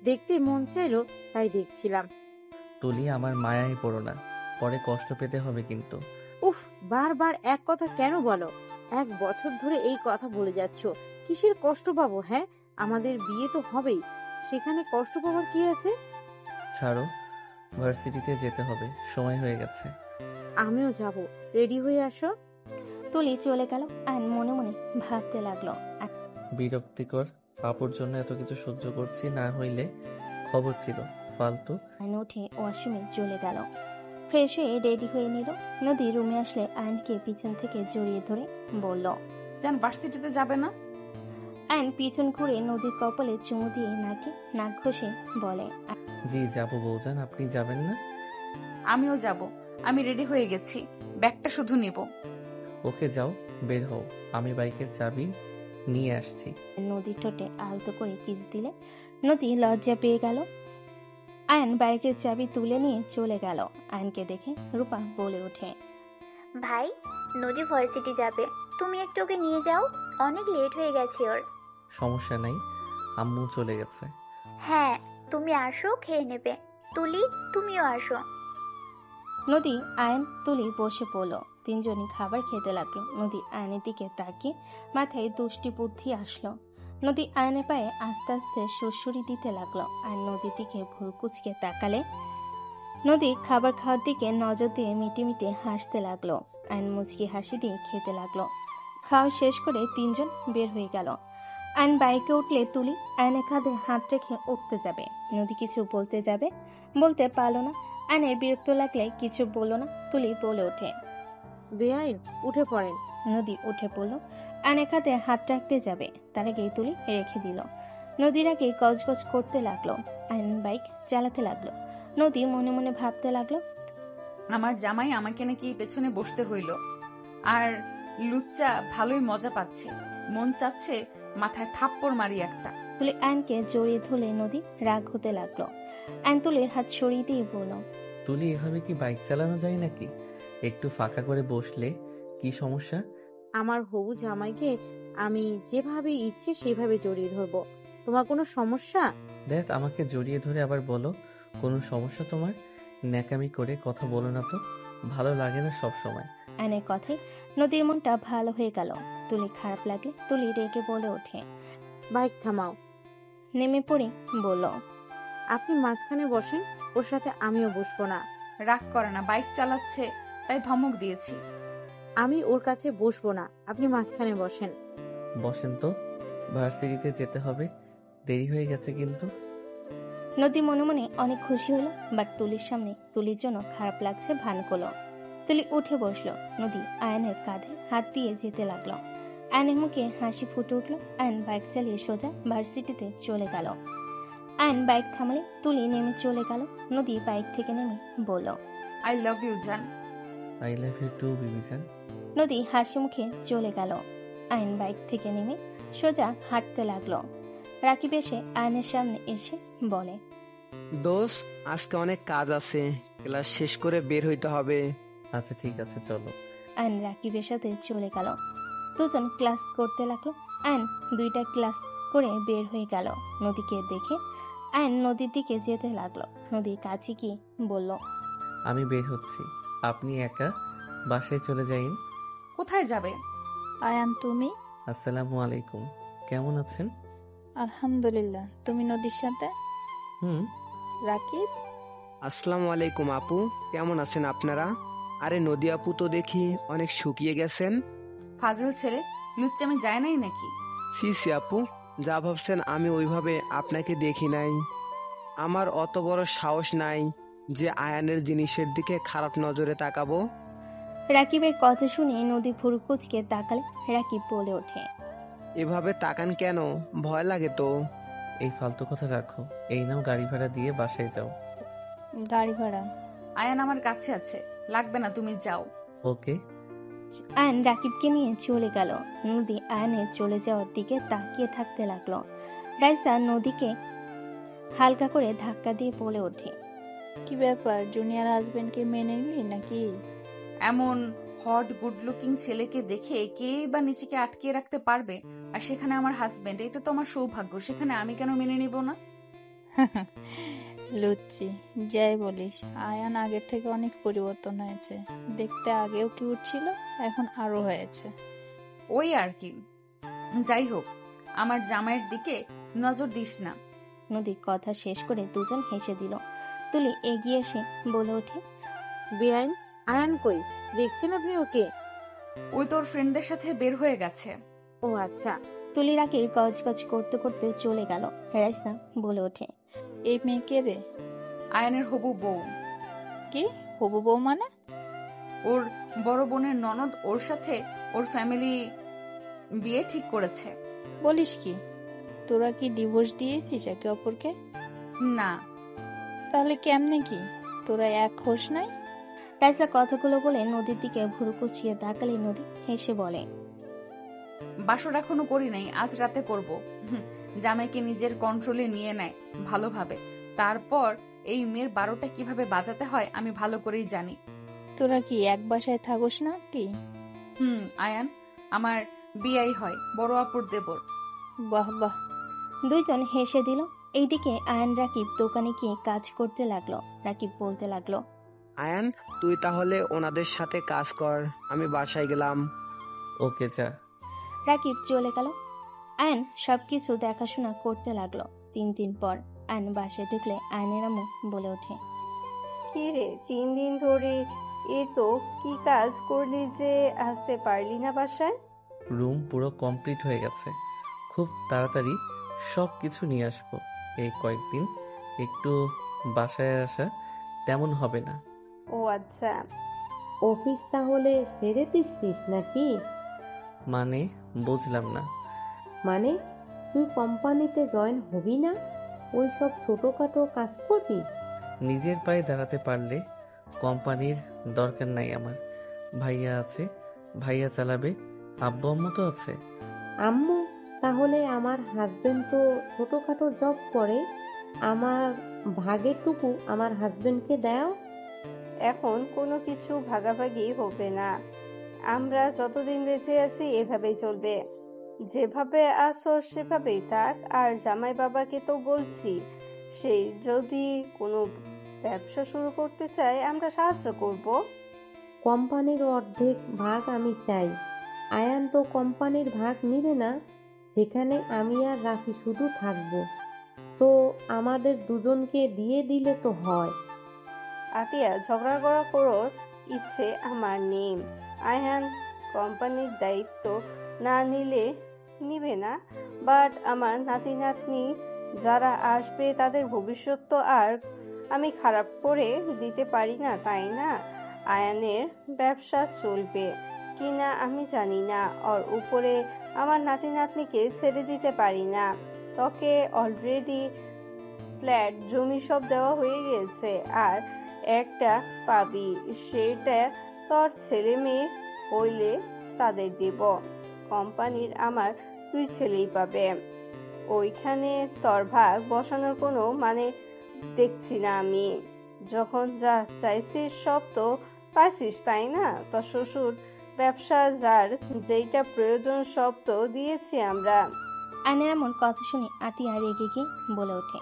দেখতে মন চাইলো তাই দেখছিলাম। তুলি, আমার মায়ায় পড়ো না, পরে কষ্ট পেতে হবে কিন্তু। উফ, বারবার এক কথা কেন বলো? 1 বছর ধরে এই কথা বলে যাচ্ছ, কিসের কষ্ট পাবো? হ্যাঁ, আমাদের বিয়ে তো হবেই, সেখানে কষ্ট পাবার কি আছে? ছাড়ো, ভার্সিটিতে যেতে হবে, সময় হয়ে গেছে। আমিও যাব, রেডি হয়ে আসো। তুলি চলে গেল। আয়ন মনে মনে ভাবতে লাগলো, বিরক্তিকর, আপুর জন্য এত কিছু সহ্য করছি, না হইলে খবর ছিল ফালতু। আয়ন উঠে ওয়াশরুমে চলে গেল। ফ্রেশ হয়ে রেডি হয়ে নিল। নদী রুমে আসলে আয়নকে পিছন থেকে জড়িয়ে ধরে বলল, জান ভার্সিটিতে যাবে না? আয়ন পিছন ঘুরে নদীর কপালে চুমু দিয়ে নাক ঘষে বলে, জি যাবো বউজান, আপনি যাবেন না? আমিও যাব, আমি রেডি হয়ে গেছি, ব্যাগটা শুধু নিব। ওকে যাও, বের হও, আমি বাইকের চাবি নিয়ে আসছি। নদীর ঠোঁটে আলতো করে কিস দিলে নদী লজ্জা পেয়ে গেল। আয়ন বাইকের চাবি তুলে নিয়ে চলে গেল। আয়নকে দেখে রূপা বলে ওঠে, ভাই, নদী ভার্সিটি যাবে, তুমি একটু ওকে নিয়ে যাও, অনেক লেট হয়ে গেছে ওর। সমস্যা নাই, আম্মু চলে গেছে। হ্যাঁ, তুমি আসো, খেয়ে নেবে। তুলি, তুমিও আসো। নদী, আয়ন, তুলি বসে পড়লো। তিনজনই খাবার খেতে লাগলো। নদী আয়নের দিকে তাকিয়ে মাথায় দুষ্টি বুদ্ধি আসলো। নদী আয়নের পায়ে আস্তে আস্তে সুড়সুড়ি দিতে লাগলো। আর নদীর দিকে ভুরু কুচকে তাকালে নদী খাবার খাওয়ার দিকে নজর দিয়ে মিটে মিটে হাসতে লাগলো। আয়ন মুচকি হাসি দিয়ে খেতে লাগলো। খাওয়া শেষ করে তিনজন বের হয়ে গেল। আয়ন বাইকে উঠলে তুলি আয়নের কাঁধে হাত রেখে উঠতে যাবে। নদী কিছু বলতে যাবে, বলতে পারলো না। আয়নের বিরক্ত লাগলে কিছু বলল না। তুলি বলে ওঠে, বেআইন, উঠে পড়েন। নদী উঠে পড়ল। আয়নের কাঁধে হাত রাখতে যাবে, তার আগেই তুলি রেখে দিল। নদীর আগে গজগজ করতে লাগলো। আয়ন বাইক চালাতে লাগলো। নদী মনে মনে ভাবতে লাগলো, আমার জামাই আমাকে নাকি পেছনে বসতে হইল, আর লুচ্চা ভালোই মজা পাচ্ছে, মন চাচ্ছে মাথায় থাপ্পড় মারি একটা। তুলি আয়নকে জড়িয়ে ধরলে নদী রাগ হতে লাগলো। আয়ন তুলির হাত সরিয়ে দিয়ে বলল, তুলি, এভাবে কি বাইক চালানো যায় নাকি? একটু ফাঁকা করে বসলে কি সমস্যা? আমার হবু জামাইকে আমি যেভাবে ইচ্ছে সেভাবে জড়িয়ে ধরবো, তোমার কোনো সমস্যা? দেখ, আমাকে জড়িয়ে ধরে আবার বলো কোনো সমস্যা তোমার? ন্যাকামি করে কথা বলো না তো, ভালো লাগে না সব সময়। আয়নের কথায় নদীর মনটা ভালো হয়ে গেল। তুলি খারাপ লাগলে তুলি রেগে বলে ওঠে, বাইক থামাও। নেমে পড়ে বলল, আপনি মাঝখানে বসেন, ওর সাথে আমিও বসবো না। রাগ করে না, বাইক চালাচ্ছে তাই ধমক দিয়েছি। আমি ওর কাছে বসবো না, আপনি মাঝখানে বসেন। বসেন তো, ভার্সিটিতে যেতে হবে, দেরি হয়ে গেছে কিন্তু। নদী মনে মনে অনেক খুশি হলো, বাট তুলির সামনে তুলির জন্য খারাপ লাগছে ভান করলো। তুলি উঠে বসলো। নদী আয়নের কাঁধে হাত দিয়ে যেতে লাগলো। আয়নের মুখে হাসি ফুটে উঠলো। আয়ন বাইক চালিয়ে সোজা ভার্সিটিতে চলে গেল। আয়ন বাইক থামলে তুলি নেমে চলে গেল। নদী বাইক থেকে নেমে বলল, আই লাভ ইউ জান। আই লাভ ইউ টু বিবিজান। নদী হাসি মুখে চলে গেল। আয়ন বাইক থেকে নেমে সোজা হাঁটতে লাগলো। রাকিব এসে আয়নের সামনে এসে বলে, দোষ, আজকে অনেক কাজ আছে, ক্লাস শেষ করে বের হইতে হবে। আচ্ছা ঠিক আছে, চলো। আয়ন রাকিবের সাথে চলে গেল। দুজন ক্লাস করতে লাগলো। আয়ন 2টা ক্লাস করে বের হয়ে গেল। নদীকে দেখে আয়ন নদীর দিকে যেতে লাগলো। নদীর কাছে কি বলল, আমি বের হচ্ছি, আপনি একা বাসায় চলে যাইন। কোথায় যাবে? আয়ান, তুমি? আসসালামু আলাইকুম, কেমন আছেন? আলহামদুলিল্লাহ। তুমি নদীর সাথে? হুম। রাকিব? আসসালামু আলাইকুম আপু, কেমন আছেন আপনারা? আরে নদী আপু তো দেখি অনেক শুকিয়ে গেছেন। ফাজিল ছেলে, লুচ্চামি যায় নাই নাকি? সি সি আপু, যা ভাবছেন আমি ওইভাবে আপনাকে দেখি নাই। আমার অত বড় সাহস নাই যে আয়ানের জিনিসের দিকে খারাপ নজরে তাকাবো। রাকিবের কথা শুনে নদী ভুরু কুচকে তাকালে। রাকিব বলে ওঠে, এভাবে তাকান কেন? ভয় লাগে তো। এই ফালতু কথা রাখো, এই নাও গাড়ি ভাড়া দিয়ে বাসায় যাও। গাড়ি ভাড়া? আয়ান আমার কাছে আছে, লাগবে না, তুমি যাও। ওকে। আয়ন রাকিবকে নিয়ে চলে গেল। নদী আয়নের চলে যাওয়ার দিকে তাকিয়ে থাকতে লাগলো। রাইসা নদীকে হালকা করে ধাক্কা দিয়ে বলে ওঠে, কি ব্যাপার, জুনিয়র হাজবেন্ডকে মেনে নিলি নাকি? এমন হট গুড লুকিং ছেলেকে দেখে কে বা নিজেকে আটকে রাখতে পারবে? আর সেখানে আমার হাজবেন্ড, এটা তো আমার সৌভাগ্য, সেখানে আমি কেন মেনে নিব না? লুচ্ছি, যাই বলিস, আয়ান আগের থেকে অনেক পরিবর্তন হয়েছে। দেখতে আগেও কিউট ছিল, এখন আরো হয়েছে। ওই আর কি। যাই হোক, আমার জামাইয়ের দিকে নজর দিস না। নদীর কথা শেষ করে দুজন হেসে দিল। তুলি এগিয়ে এসে বলে ওঠে, বেআইন, আয়ান কই? দেখছেন আপনি ওকে? ওই তোর ফ্রেন্ডদের সাথে বের হয়ে গেছে। ও আচ্ছা। তুলির আগে গজগজ করতে করতে চলে গেল। রাইসা বলে ওঠে, এই মেয়ে কে রে? আয়ানের হবু বউ। কি হবু বউ মানে? ওর বড় বোনের ননদ, ওর সাথে ওর ফ্যামিলি বিয়ে ঠিক করেছে। বলিস কি, তোরা কি ডিভোর্স দিয়েছিস একে অপরকে? না। তাহলে কেমনে কি, তোরা এক হোস নাই? রাইসা কথাগুলো বলে নদীর দিকে ভুরু কুচিয়ে তাকালে নদী হেসে বলে, বাসর এখনো করি নাই, আজ রাতে করব। জামাইকে নিজের কন্ট্রোলে নিয়ে নেয় ভালোভাবে, তারপর এই মেয়ের 12টা কিভাবে বাজাতে হয় আমি ভালো করেই জানি। তোরা কি এক বাসায় থাকোস না কি? আয়ান আমার বিয়াই হয়, বড় আপুর দেবর। বাহ বাহ। দুইজন হেসে দিল। এইদিকে আয়ন রাকিব দোকানে গিয়ে কাজ করতে লাগলো। রাকিব বলতে লাগলো, আয়ান, তুই তাহলে ওনাদের সাথে কাজ কর, আমি বাসায় গেলাম। ওকে, যা। রাকিব চলে গেল। আয়ন সবকিছু দেখাশোনা করতে লাগলো। 3 দিন পর আয়ন বাসায় ঢুকলে আয়নের আম্মু বলে ওঠে, কি রে, 3 দিন ধরে এ তো কি কাজ করলি যে আসতে পারলি না বাসায়? রুম পুরো কমপ্লিট হয়ে গেছে, খুব তাড়াতাড়ি সব কিছু নিয়ে আসবো। এই কয়েকদিন একটু বাসায় আসা তেমন হবে না। ও আচ্ছা। অফিস তাহলে ছেড়ে দিচ্ছিস নাকি? মানে বুঝলাম না। মানে তুই কোম্পানিতে জয়েন হবি না, ওই সব ছোটখাটো কাজ করবি? নিজের পায়ে দাঁড়াতে পারলে কোম্পানির দরকার নাই আমার। ভাইয়া আছে, ভাইয়া চালাবে, আব্বু আম্মু তো আছে। আম্মু? তাহলে আমার হাজবেন্ড তো ছোটখাটো জব করে, আমার ভাগেরটুকু আমার হাজবেন্ডকে দাও। এখন কোনো কিছু ভাগাভাগি হবে না, আমরা যতদিন বেঁচে আছি এভাবেই চলবে। যেভাবে আসো সেভাবেই থাক। আর জামাই বাবাকে তো বলছি, সেই যদি কোনো ব্যবসা শুরু করতে চায় আমরা সাহায্য করব। কোম্পানির অর্ধেক ভাগ আমি চাই। আয়ান তো কোম্পানির ভাগ নিবে না, সেখানে আমি আর রাফি শুধু থাকবো। তো আমাদের দুজনকে দিয়ে দিলে তো হয়। আতিয়া, ঝগড়া করা করার ইচ্ছে আমার নেই। আয়ান কোম্পানির দায়িত্ব না নিলে নিবে না, বাট আমার নাতি নাতনি যারা আসবে তাদের ভবিষ্যৎ তো আর আমি খারাপ করে দিতে পারি না, তাই না? আয়ানের ব্যবসা চলবে কিনা আমি জানি না, ওর উপরে আমার নাতি নাতনিকে ছেড়ে দিতে পারি না। তোকে অলরেডি ফ্ল্যাট জমি সব দেওয়া হয়ে গেছে, আর একটা পাবি, সেটা তোর ছেলে মেয়ে হইলে তাদের দিব। কোম্পানির আমার 2 ছেলেই পাবে, ওইখানে তোর ভাগ বসানোর কোনো মানে দেখছি না আমি। যখন যা চাইছিস সব তো পাইছিস, তাই না? তোর শ্বশুর ব্যবসা, যার যেইটা প্রয়োজন সব তো দিয়েছি আমরা। আয়নের এমন কথা শুনে আতিয়া রেগে গিয়ে বলে ওঠে,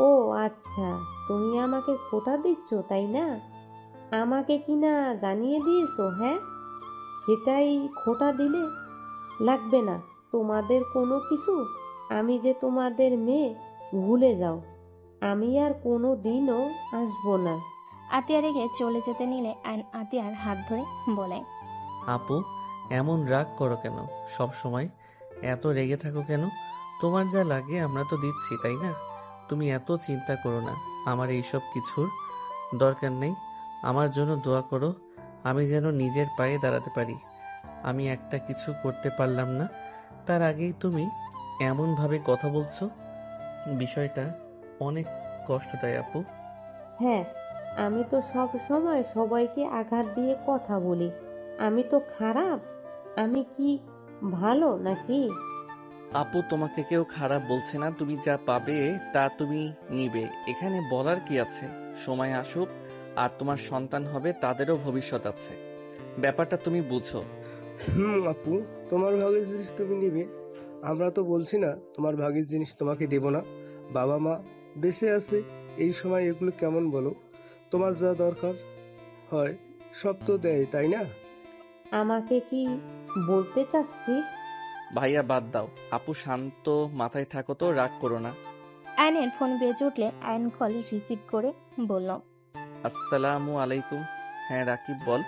ও আচ্ছা, তুমি আমাকে খোটা দিচ্ছ তাই না? আমাকে কিনা জানিয়ে দিয়েছো, হ্যাঁ? সেটাই খোটা দিলে? লাগবে না তোমাদের কোনো কিছু। আমি যে তোমাদের মেয়ে, ভুলে যাও। আমি আর কোনো দিনও আসবো না। আতিয়া রেগে চলে যেতে নিলে আয়ন আতিয়ার হাত ধরে বলে, আপু, এমন রাগ করো কেন? সব সময় এত রেগে থাকো কেন? তোমার যা লাগে আমরা তো দিচ্ছি, তাই না? তুমি এত চিন্তা করো না, আমার এইসব কিছুর দরকার নেই। আমার জন্য দোয়া করো, আমি যেন নিজের পায়ে দাঁড়াতে পারি। আমি একটা কিছু করতে পারলাম না, তার আগেই তুমি এমনভাবে কথা বলছো। বিষয়টা অনেক কষ্ট দেয় আপু। হ্যাঁ, আমি তো সব সময় সবাইকে আঘাত দিয়ে কথা বলি। আমি তো খারাপ? আমি কি ভালো নাকি? আপু, তোমাকে কেউ খারাপ বলছে না, তুমি যা পাবে তা তুমি নিবে, এখানে বলার কি আছে? সময় আসুক, আর তোমার সন্তান হবে, তাদেরও ভবিষ্যৎ আছে, ব্যাপারটা তুমি বুঝো। আপু, তোমার ভাগের জিনিস তুমি নিবে, আমরা তো বলছি না তোমার ভাগের জিনিস তোমাকে দেব না। বাবা মা বেঁচে আছে এই সময়, এগুলো কেমন বলো? তোমার যা দরকার হয় সব তো দেয়, তাই না? আমাকে কি বলতে চাচ্ছিস? ভাইয়া বাদ দাও, আপু শান্ত মাথায় থাকো তো, রাগ করো না। আয়নের ফোন বেজে উঠলে আয়ন কল রিসিভ করে বলল, আসসালামু আলাইকুম। হ্যাঁ রাকিব, বল।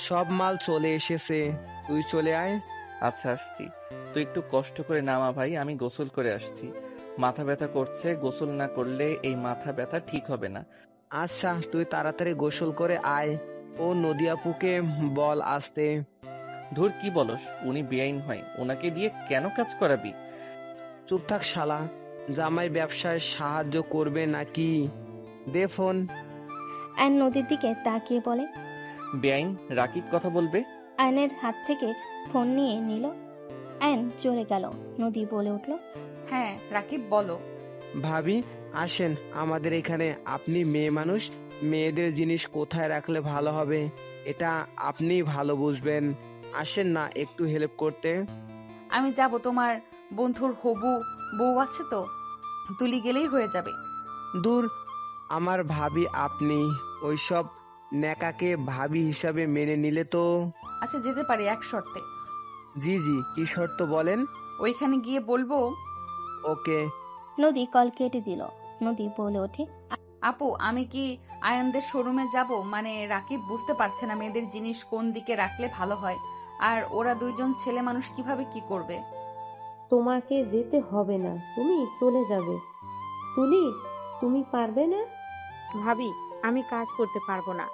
সব মাল চলে এসেছে, তুই চলে আয়। আচ্ছা আসছি। তুই একটু কষ্ট করে নামা ভাই, আমি গোসল করে আসছি। মাথা ব্যথা করছে, গোসল না করলে এই মাথা ব্যথা ঠিক হবে না। আচ্ছা, তুই তাড়াতাড়ি গোসল করে আয়। ও নদী আপুকে বল আসতে। ধুর, কি বলস? উনি বেআইন হয়, ওনাকে দিয়ে কেন কাজ করাবি? চুপ থাক শালা, জামাই ব্যবসায় সাহায্য করবে নাকি? দে ফোন। আয়ন নদীর দিকে তাকিয়ে বলে। বেআইন রাকিব কথা বলবে। আয়নের হাত থেকে ফোন নিয়ে নিল। আয়ন চলে গেল। নদী বলে উঠল, হ্যাঁ রাকিব, বলো। ভাবি আসেন আমাদের এখানে, আপনি মেয়ে মানুষ, মেয়েদের জিনিস কোথায় রাখলে ভালো হবে এটা আপনি ভালো বুঝবেন। আসেন না একটু হেল্প করতে। আমি যাব, তোমার বন্ধুর হবু বউ আছে তো, তুলি গেলেই হয়ে যাবে। দূর, আমার ভাবি আপনি ওইসব নেকাকে ভাবি হিসাবে মেনে নিলে তো। আচ্ছা যেতে পারি এক শর্তে। জি জি, কি শর্ত বলেন? ওইখানে গিয়ে বলবো। ওকে। নদী কল কেটে দিল। নদী বলে ওঠে, আপু, আমি কি আয়ানদের শোরুমে যাব? মানে রাকিব বুঝতে পারছে না মেয়েদের জিনিস কোন দিকে রাখলে ভালো হয়, আর ওরা দুইজন ছেলে মানুষ কিভাবে কি করবে। তোমাকে যেতে হবে না, তুমি চলে যাবে। তুলি, তুমি পারবে না? ভাবি, আমি কাজ করতে পারবো না।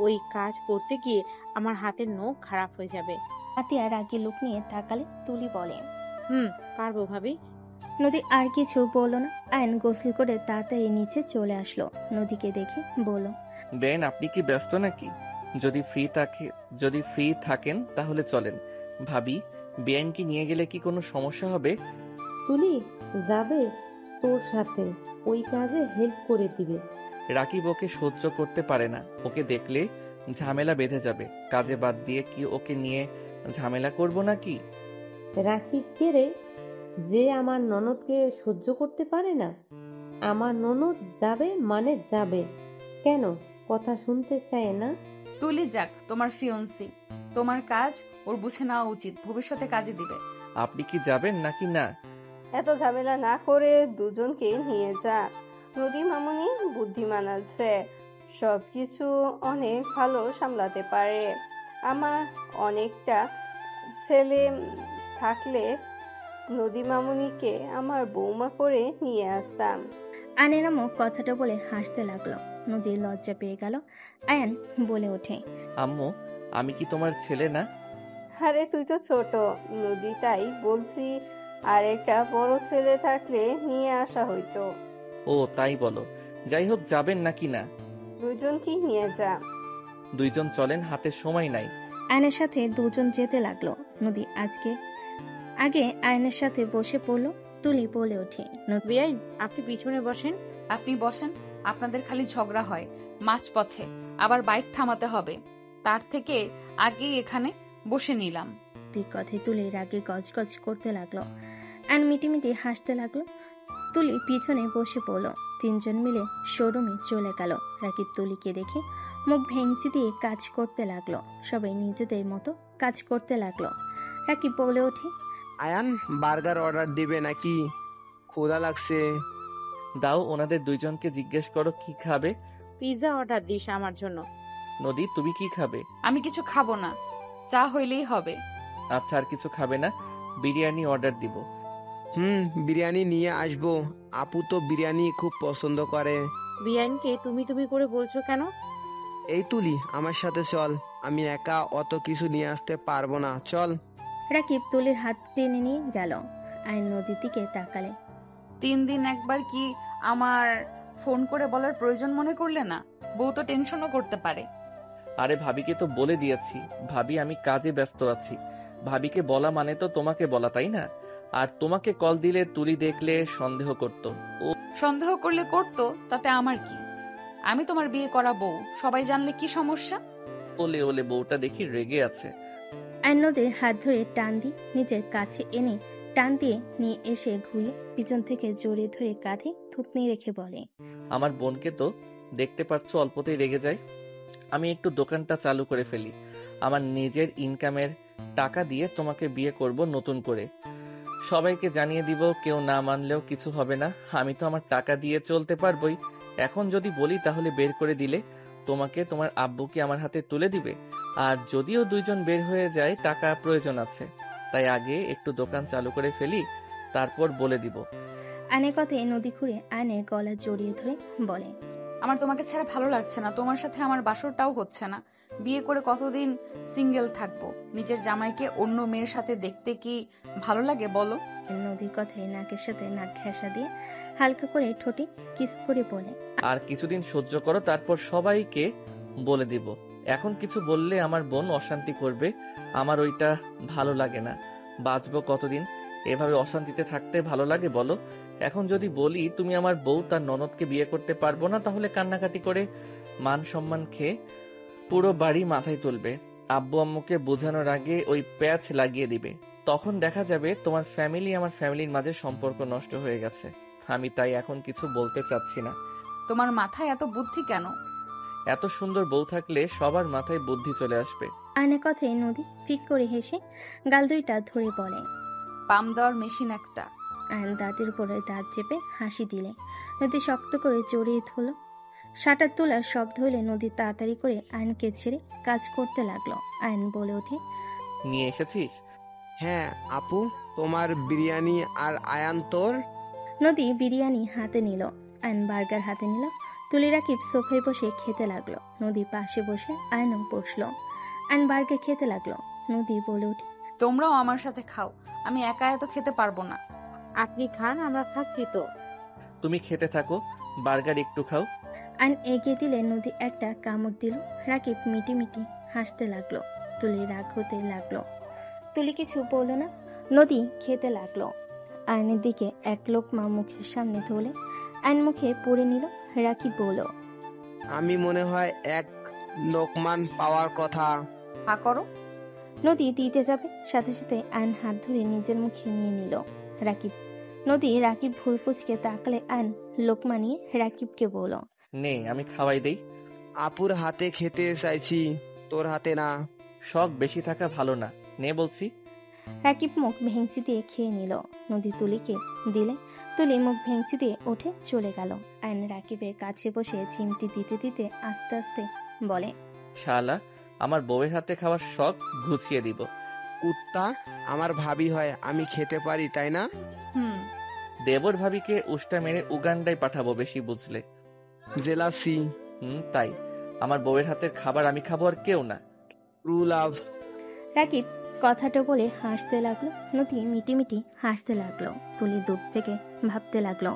ওই কাজ করতে গিয়ে আমার হাতের নখ খারাপ হয়ে যাবে। আতিয়া রাগে লুক নিয়ে তাকালে তুলি বলে, পারবো ভাবি। নদী আর কিছু বলল না। আয়ন গোসল করে তাড়াতাড়ি নিচে চলে আসলো। নদীকে দেখে বলল, বেআইন আপনি কি ব্যস্ত নাকি? যদি ফ্রি থাকেন তাহলে চলেন। ভাবি, বেআইনকে নিয়ে গেলে কি কোনো সমস্যা হবে? তুলি যাবে তোর সাথে, ওই কাজে হেল্প করে দিবে। রাকিব ওকে সহ্য করতে পারে না, ওকে দেখলে ঝামেলা বেঁধে যাবে। কাজে বাদ দিয়ে কি ওকে নিয়ে ঝামেলা করব নাকি? রাকিব কে রে, যে আমার ননদকে সহ্য করতে পারে না? আমার ননদ যাবে মানে যাবে। কেন কথা শুনতে চায় না? তুলি যাক, তোমার ফিয়ন্সি, তোমার কাজ ওর বুঝে নেওয়া উচিত, ভবিষ্যতে কাজে দিবে। আপনি কি যাবেন নাকি না? এত ঝামেলা না করে দুজনকে নিয়ে যা। নদী মামুনি বুদ্ধিমান আছে, সবকিছু অনেক ভালো সামলাতে পারে। আমার অনেকটা ছেলে থাকলে নদী মামুনিকে আমার বৌমা করে নিয়ে আসতাম। আয়নের আম্মু কথাটা বলে হাসতে লাগলো। নদীর লজ্জা পেয়ে গেল। আয়ন বলে ওঠে, আম্মু, আমি কি তোমার ছেলে না? আরে তুই তো ছোট নদী, তাই বলছি, আর একটা বড় ছেলে থাকলে নিয়ে আসা হইতো। ও তাই বলো। যাই হোক, যাবেন নাকি না? দুজনকে নিয়ে যা। দুইজন চলেন, হাতে সময় নাই। আয়নের সাথে দুজন যেতে লাগলো। নদী আগে আয়নের সাথে বসে পড়লো। তুলি বলে ওঠে, বেআইন, আপনি পিছনে বসেন। আপনি বসেন, আপনাদের খালি ঝগড়া হয় মাঝপথে, আবার বাইক থামাতে হবে, তার থেকে আগেই এখানে বসে নিলাম। তুই কথায় তুলি রাগে গজগজ করতে লাগলো। আয়ন মিটিমিটি হাসতে লাগলো। তুলি পিছনে বসে পড়লো। তিনজন মিলে শোরুমে চলে গেল। রাকিব তুলিকে দেখে মুখ ভেঙচি দিয়ে কাজ করতে লাগলো। সবাই নিজেদের মতো কাজ করতে লাগলো। রাকিব বলে ওঠে, আয়ান বার্গার অর্ডার দিবে নাকি? ক্ষুধা লাগছে। দাও, ওনাদের দুইজনকে জিজ্ঞেস করো কি খাবে। পিৎজা অর্ডার দিস আমার জন্য। নদী, তুমি কি খাবে? আমি কিছু খাবো না, চা হইলেই হবে। আচ্ছা, আর কিছু খাবে না? বিরিয়ানি অর্ডার দিব। বিরিয়ানি নিয়ে আসবো। আপু তো বিরিয়ানি খুব পছন্দ করে। বেআইনকে তুমি তুমি করে বলছো কেন? এই তুলি, আমার সাথে চল, আমি একা অত কিছু নিয়ে আসতে পারবো না, চল। রাকিব তুলির হাত টেনে নিয়ে গেল। আয়ন নদীর দিকে তাকালে। 3 দিন একবার কি আমার ফোন করে বলার প্রয়োজন মনে করলে না? বউ তো টেনশনও করতে পারে। আরে ভাবিকে তো বলে দিয়েছি, ভাবি আমি কাজে ব্যস্ত আছি। ভাবিকে বলা মানে তো তোমাকে বলা, তাই না? আর তোমাকে কল দিলে তুলি দেখলে সন্দেহ করত। ও সন্দেহ করলে করতো, তাতে আমার কি? আমি তোমার বিয়ে করা বউ, সবাই জানলে কি সমস্যা? ওলে ওলে, বউটা দেখি রেগে আছে। আয়ন নদীর হাত ধরে টান দিয়ে নিজের কাছে এনে টান দিয়ে নিয়ে এসে ঘুরিয়ে পিছন থেকে জড়িয়ে ধরে কাঁধে থুতনি রেখে বলে, আমার বোনকে তো দেখতে পাচ্ছ অল্পতেই রেগে যায়। আমি একটু দোকানটা চালু করে ফেলি, আমার নিজের ইনকামের টাকা দিয়ে তোমাকে বিয়ে করব নতুন করে। সবাইকে জানিয়ে দিব, কেউ না মানলেও কিছু হবে না। আমি তো আমার টাকা দিয়ে চলতে পারবোই। এখন যদি বলি তাহলে বের করে দিলে তোমাকে তোমার আব্বুকে আমার হাতে তুলে দিবে। আর যদিও দুইজন বের হয়ে যায়, টাকা প্রয়োজন আছে, তাই আগে একটু দোকান চালু করে ফেলি, তারপর বলে দিব। আয়নের কথায় নদী ঘুরে আয়নের গলা জড়িয়ে ধরে বলে, আমার তোমাকে ছাড়া ভালো লাগছে না, তোমার সাথে আমার বাসরটাও হচ্ছে না। বিয়ে করে কতদিন সিঙ্গেল থাকবো? নিজের জামাইকে অন্য মেয়ের সাথে দেখতে কি ভালো লাগে বলো? নদীর কথায় নাকের সাথে নাক ঘেঁষা দিয়ে হালকা করে ঠোঁটে কিস করে বলে, আর কিছুদিন সহ্য করো, তারপর সবাইকে বলে দিব। এখন কিছু বললে আমার বোন অশান্তি করবে, আমার ওইটা ভালো লাগে না। বাঁচবো কতদিন এভাবে অশান্তিতে থাকতে? ভালো লাগে বলো? এখন যদি বলি তুমি আমার বউ, তার ননদকে বিয়ে করতে পারবো না, তাহলে কান্নাকাটি করে মান সম্মান খেয়ে পুরো বাড়ি মাথায় তুলবে। আব্বু আম্মুকে বোঝানোর আগে ওই প্যাচ লাগিয়ে দিবে। তখন দেখা যাবে তোমার ফ্যামিলি আমার ফ্যামিলির মাঝে সম্পর্ক নষ্ট হয়ে গেছে। আমি তাই এখন কিছু বলতে চাচ্ছি না। তোমার মাথায় এত বুদ্ধি কেন? এত সুন্দর বউ থাকলে সবার মাথায় বুদ্ধি চলে আসবে। আয়নের কথায় নদী ফিক করে হেসে গাল দুইটা ধরে বলে, পাম দেওয়ার মেশিন একটা। আয়ন দাঁতের উপরে দাঁত চেপে হাসি দিলে নদী শক্ত করে জড়িয়ে ধরল। শাটার তোলার শব্দ হলে নদী তাড়াতাড়ি করে আয়নকে ছেড়ে কাজ করতে লাগলো। আয়ন বলে ওঠে, নিয়ে এসেছিস? হ্যাঁ আপু, তোমার বিরিয়ানি। আর আয়ান তোর? নদী বিরিয়ানি হাতে নিল, আয়ন বার্গার হাতে নিল। তুলি রাকিব সোফায় বসে খেতে লাগলো। নদী পাশে বসে আয়নও বসলো। আয়ন বার্গার খেতে লাগলো। নদী বলে ওঠে, তোমরাও আমার সাথে খাও, আমি একা এত খেতে পারবো না। আপনি খান, আমরা খাচ্ছি তো। তুমি খেতে থাকো, বার্গার একটু খাও। আয়ন এগিয়ে দিলে নদী একটা কামড় দিল। রাকিব মিটি মিটি হাসতে লাগলো। তুলি রাগ হতে লাগলো। তুলি কিছু বলল না। নদী খেতে লাগলো। আয়নের দিকে এক লোকমা মুখের সামনে ধরলে আয়ন মুখে পুড়ে নিল। রাকিব বলল, আমি মনে হয় এক লোকমান পাওয়ার কথা। হা করো। নদী দিতে যাবে, সাথে সাথে আয়ন হাত ধরে নিজের মুখে নিয়ে নিল। রাকিব রাকিব ভুল ফুচকে তাকালে আয়ন লোকমা নিয়ে রাকিবকে বলল, নে আমি খাওয়াই দেই। আপুর হাতে খেতে চাইছি, তোর হাতে না। শখ বেশি থাকা ভালো না, নে বলছি। রাকিব মুখ ভেঙচি দিয়ে খেয়ে নিল। নদী তুলিকে দিলে তুলি মুখ ভেঙচি দিয়ে উঠে চলে গেল। আয়ন রাকিবের কাছে বসে চিমটি দিতে দিতে আস্তে আস্তে বলে, শালা, আমার বউয়ের হাতে খাওয়ার শখ ঘুচিয়ে দিব। কুত্তা, আমার ভাবি হয়, আমি খেতে পারি তাই না? হুম। দেবর ভাবিকে উষ্টা মেরে উগান্ডায় পাঠাবো বেশি বুঝলে। জেলাসি। তাই আমার বউয়ের হাতের খাবার আমি খাবো, আর কেউ না। True love. রাকিব কথাটা বলে হাসতে লাগলো। নদী মিটি মিটি হাসতে লাগলো। তুলি দূর থেকে ভাবতে লাগলো,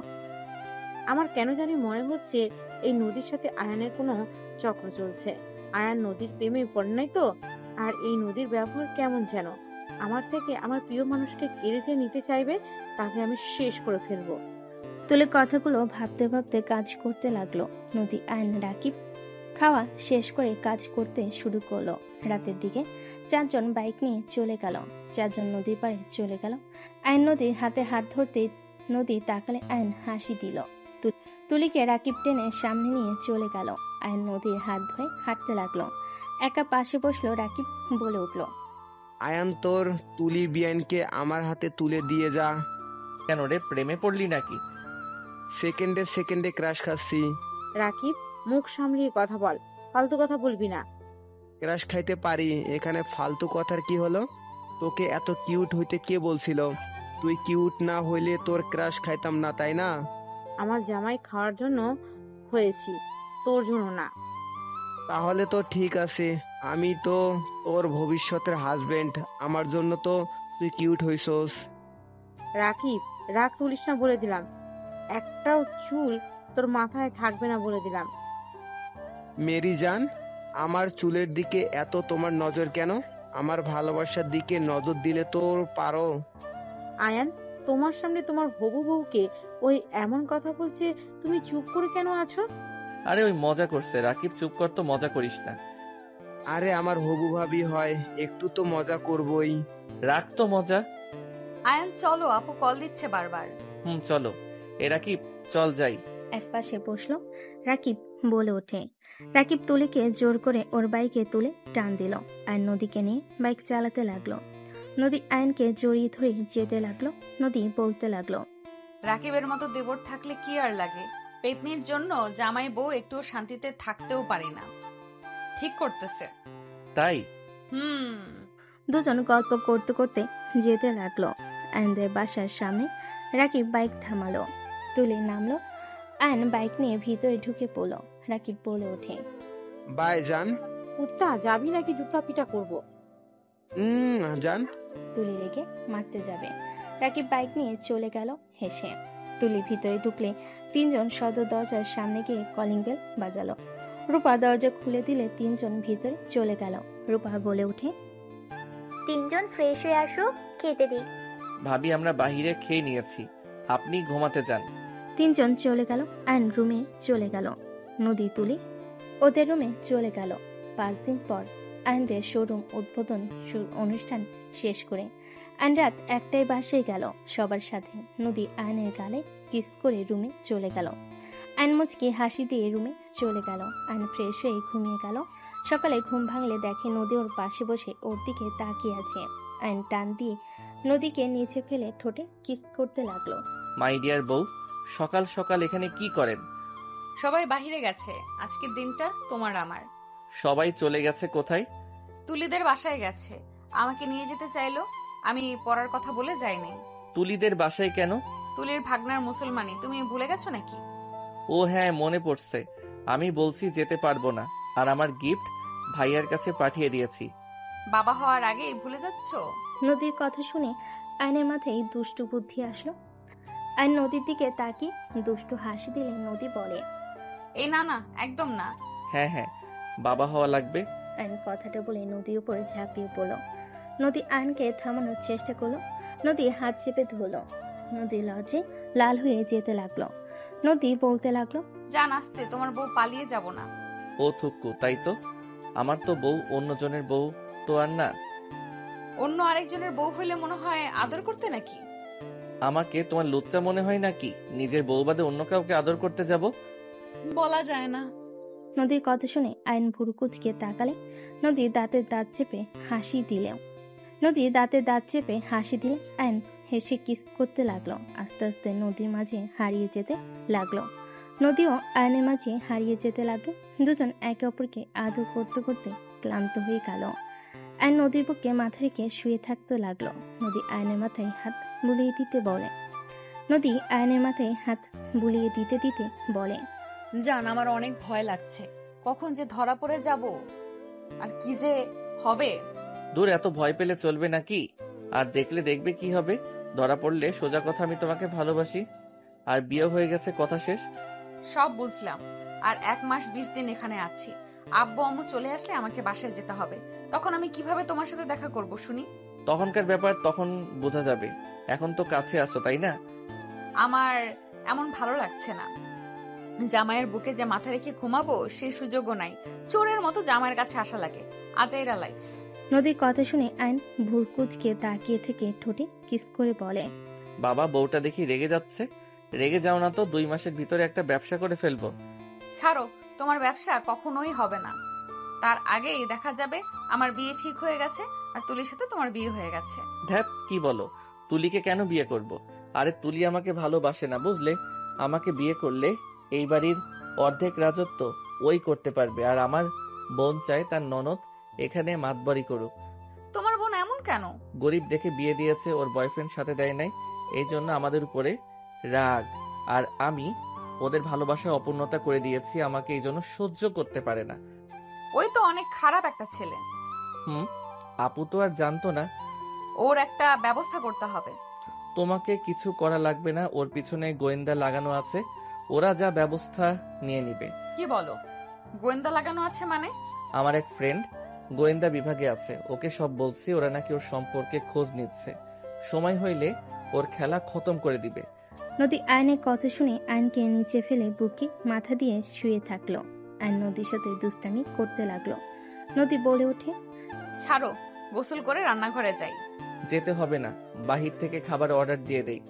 আমার কেন জানি মনে হচ্ছে এই নদীর সাথে আয়ানের কোনো চক্র চলছে। আয়ান নদীর প্রেমে পড়ে নাই তো? আর এই নদীর ব্যবহার কেমন যেন। আমার থেকে আমার প্রিয় মানুষকে কেড়ে যে নিতে চাইবে, তাকে আমি শেষ করে ফেলবো। তুলি কথাগুলো ভাবতে ভাবতে কাজ করতে লাগলো। নদী আয়ন রাকিব খাওয়া শেষ করে কাজ করতে শুরু করলো। রাতের দিকে 4 জন বাইক নিয়ে চলে গেল। 4 জন নদীর পাড়ে চলে গেল। আয়ন নদীর হাতে হাত ধরতে নদী তাকালে আয়ন হাসি দিল। তুলিকে রাকিব টেনে সামনে নিয়ে চলে গেল। আয়ন নদীর হাত ধরে হাঁটতে লাগলো। একা পাশে বসলো। রাকিব বলে উঠলো, আয়ান তোর তুলি বিয়ানকে আমার হাতে তুলে দিয়ে যা। কেন রে, প্রেমে পড়লি নাকি? সেকেন্ডে সেকেন্ডে ক্রাশ খাচ্ছি। রাকিব, মুখ সামলিয়ে কথা বল, ফালতু কথা বলবি না। ক্রাশ খাইতে পারি, এখানে ফালতু কথার কি হলো? তোকে এত কিউট হইতে কে বলছিল? তুই কিউট না হইলে তোর ক্রাশ খাইতাম না, তাই না? আমার জামাই খাওয়ার জন্য হয়েছি, তোর জন্য না। তাহলে তো ঠিক আছে, আমি তো তোর ভবিষ্যতের হাজবেন্ড, আমার জন্য তো তুই কিউট হইছস। রাকিব, রাগ তুলিস না বলে দিলাম। একটাও চুল তোর মাথায় থাকবে না বলে দিলাম। মেরি জান, আমার চুলের দিকে এত তোমার নজর কেন? আমার ভালোবাসার দিকে নজর দিলে তো পারো। আয়ান, তোমার সামনে তোমার হবু বউকে ওই এমন কথা বলছে, তুমি চুপ করে কেন আছো? আরে ওই মজা করছে, রাকিব চুপ কর তো, মজা করিস না। আরে আমার হবু ভাবি হয়, একটু তো মজা করবই। রাখ তো মজা। আয়ান চলো, আপু কল দিচ্ছে বারবার। চলো। এ রাকিব, চল যাই। এক পাশে বসলো রাকিব, বলে ওঠে। রাকিব তুলিকে জোর করে ওর বাইকে তুলে টান দিল আর নদীকে নিয়ে বাইক চালাতে লাগলো। নদী আয়নকে জড়িয়ে ধরে যেতে লাগলো। নদী বলতে লাগলো, রাকিবের মতো দেবর থাকলে কি আর লাগে, পেতনির জন্য জামাই বউ একটু শান্তিতে থাকতেও পারি না। ঠিক করতেছে। তাই? দুজন গল্প করতে করতে যেতে লাগলো। আয়নদের বাসার সামনে রাকিব বাইক থামালো। তুলে নামলো। আয়ন বাইক নিয়ে ভিতরে ঢুকে পড়লো। রাকিব বলে ওঠে, বাই জান। কুত্তা, যাবি নাকি জুতা পিটা করবো? জান। তুলি রেখে মারতে যাবে। রাকিব বাইক নিয়ে চলে গেল হেসে। তুলি ভিতরে ঢুকলে তিনজন সদর দরজার সামনে গিয়ে কলিং বেল বাজালো। রূপা দরজা খুলে দিলে তিনজন ভিতরে চলে গেল। রূপা বলে ওঠে, তিনজন ফ্রেশ হয়ে আসো, খেতে দিই। ভাবি আমরা বাহিরে খেয়ে নিয়েছি, আপনি ঘুমাতে যান। তিনজন চলে গেল। আয়ন রুমে চলে গেল। নদী তুলি ওদের রুমে চলে গেল। 5 দিন পর আয়নদের শোরুম উদ্বোধন অনুষ্ঠান শেষ করে আয়ন রাত 1টায় বাসায় গেল সবার সাথে। নদী আয়নের গালে কিস করে রুমে চলে গেল। আয়ন মুচকি হাসি দিয়ে রুমে চলে গেল। আয়ন ফ্রেশ হয়ে ঘুমিয়ে গেল। সকালে ঘুম ভাঙলে দেখে নদী ওর পাশে বসে ওর দিকে তাকিয়ে আছে। আয়ন টান দিয়ে নদীকে নিচে ফেলে ঠোঁটে কিস করতে লাগলো। মাই ডিয়ার বউ, সকাল সকাল এখানে কি করেন? সবাই বাহিরে গেছে, আজকের দিনটা তোমার আমার। সবাই চলে গেছে কোথায়? তুলিদের বাসায় গেছে, আমাকে নিয়ে যেতে চাইলো, আমি পড়ার কথা বলে যাইনি। তুলিদের বাসায় কেন? তুলির ভাগনার মুসলমানি, তুমি ভুলে গেছো নাকি? ও হ্যাঁ, মনে পড়ছে। আমি বলছি যেতে পারবো না, আর আমার গিফট ভাইয়ার কাছে পাঠিয়ে দিয়েছি। বাবা হওয়ার আগেই ভুলে যাচ্ছ? নদীর কথা শুনে আয়নের মাথায় দুষ্টু বুদ্ধি আসলো। আয়ন নদীর দিকে তাকিয়ে দুষ্টু হাসি দিলে নদী বলে, এই না না, একদম না। হ্যাঁ হ্যাঁ, বাবা হওয়া লাগবে। আয়ন কথাটা বলে নদীর উপরে ঝাঁপিয়ে পড়ল। নদী আয়নকে থামানোর চেষ্টা করলো। নদী হাত চেপে ধরলো। নদী লজ্জে লাল হয়ে যেতে লাগলো। নদী বলতে লাগলো, জান আসতে, তোমার বউ পালিয়ে যাব না। ও থুক্কু, তাই তো। আমার তো বউ অন্যজনের বউ তো আর না। অন্য আরেকজনের বউ হইলে মনে হয় আদর করতে নাকি? আমাকে তোমার লুচ্চা মনে হয় নাকি নিজের বউ বাদে অন্য কাউকে আদর করতে যাব? বলা যায় না। নদীর কথা শুনে আয়ন ভুরু কুচকে তাকালে। নদী দাঁতের দাঁত চেপে হাসি দিলে। আয়ন হেসে কিস করতে লাগলো। আস্তে আস্তে নদীর মাঝে হারিয়ে যেতে লাগলো। নদীও আয়নের মাঝে হারিয়ে যেতে লাগলো। দুজন একে অপরকে আদর করতে করতে ক্লান্ত হয়ে গেল। আয়ন নদীর বুকে মাথা রেখে শুয়ে থাকতে লাগলো। নদী আয়নের মাথায় হাত বুলিয়ে দিতে বলে, জান আমার অনেক ভয় লাগছে, কখন যে ধরা পড়ে যাব আর কি যে হবে। দূর, এত ভয় পেলে চলবে নাকি? আর দেখলে দেখবে কি হবে। ধরা পড়লে সোজা কথা, আমি তোমাকে ভালোবাসি আর বিয়ে হয়ে গেছে, কথা শেষ। সব বুঝলাম, আর 1 মাস 20 দিন এখানে আছি। আব্বু আম্মু চলে আসলে আমাকে বাসায় যেতে হবে। তখন আমি কিভাবে তোমার সাথে দেখা করব শুনি? তখনকার ব্যাপার তখন বোঝা যাবে। এখন তো কাছে আসো, তাই না? আমার এমন ভালো লাগছে না। জামাইয়ের বুকে যে মাথা রেখে ঘুমাবো সেই সুযোগও নাই। চোরের মতো জামাইয়ের কাছে আসা লাগে। আজাইরা লাইফ। নদীর কথা শুনে আয়ন ভুর কুচকে তাকিয়ে থেকে ঠোঁটে কিস করে বলে, বাবা, বউটা দেখি রেগে যাচ্ছে। রেগে যাও না তো, 2 মাসের ভিতরে একটা ব্যবসা করে ফেলবো। ছাড়ো, তোমার ব্যবসা কখনোই হবে না। তার আগেই দেখা যাবে আমার বিয়ে ঠিক হয়ে গেছে আর তুলির সাথে তোমার বিয়ে হয়ে গেছে। ধ্যাত, কি বলো? তুলিকে কেন বিয়ে করব? আরে তুলি আমাকে ভালোবাসে না, বুঝলে? আমাকে বিয়ে করলে এই বাড়ির অর্ধেক রাজত্ব ওই করতে পারবে, আর আমার বোন চায় তার ননদ এখানে মাতবাড়ি করুক। তোমার বোন এমন কেন? গরিব দেখে বিয়ে দিয়েছে, ওর বয়ফ্রেন্ড সাথে দেয় নাই, এই জন্য আমাদের উপরে রাগ। আর আমি ওদের ভালোবাসার অপূর্ণতা করে দিয়েছি, আমাকে এই জন্য সহ্য করতে পারে না। ওই তো অনেক খারাপ একটা ছেলে। আপু তো আর জানতো না। ওর একটা ব্যবস্থা করতে হবে। তোমাকে কিছু করা লাগবে না, ওর পিছনে গোয়েন্দা লাগানো আছে, ওরা যা ব্যবস্থা নিয়ে নিবে। কি বলো? গোয়েন্দা লাগানো আছে মানে? আমার এক ফ্রেন্ড গোয়েন্দা বিভাগে আছে, ওকে সব বলছি, ওরা নাকি ওর সম্পর্কে খোঁজ নিচ্ছে, সময় হইলে ওর খেলা খতম করে দিবে। নদী আয়নের কথা শুনে আয়নকে নিচে ফেলে বুকে মাথা দিয়ে শুয়ে থাকলো। আয়ন নদীর সাথে দুষ্টামি করতে লাগলো। নদী বলে ওঠে, ছাড়ো, গোসল করে রান্নাঘরে যাই। যেতে হবে না, বাহির থেকে খাবার অর্ডার দিয়ে দেই।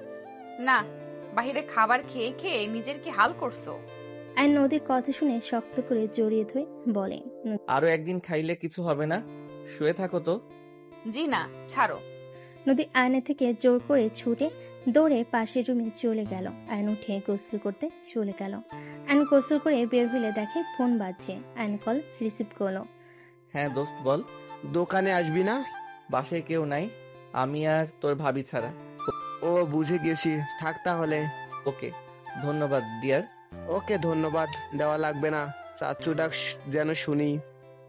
না, বাহিরে খাবার খেয়ে খেয়ে নিজের কি হাল করছো? আয়ন নদীর কথা শুনে শক্ত করে জড়িয়ে ধরে বলে, আরো একদিন খাইলে কিছু হবে না, শুয়ে থাকো তো। জি না, ছাড়ো। নদী আয়নের থেকে জোর করে ছুটে দৌড়ে পাশের রুমে চলে গেল। আয়ন উঠে গোসল করতে চলে গেল। আয়ন গোসল করে বের হইলে দেখে ফোন বাজছে। আয়ন কল রিসিভ করলো। হ্যাঁ দোস্ত বল। দোকানে আসবি না? বাসায় কেউ নাই, আমি আর তোর ভাবি ছাড়া। ও বুঝে গেছি, থাক তাহলে। ওকে, ধন্যবাদ ডিয়ার। ওকে, ধন্যবাদ দেওয়া লাগবে না, চাচু ডাক যেন শুনি।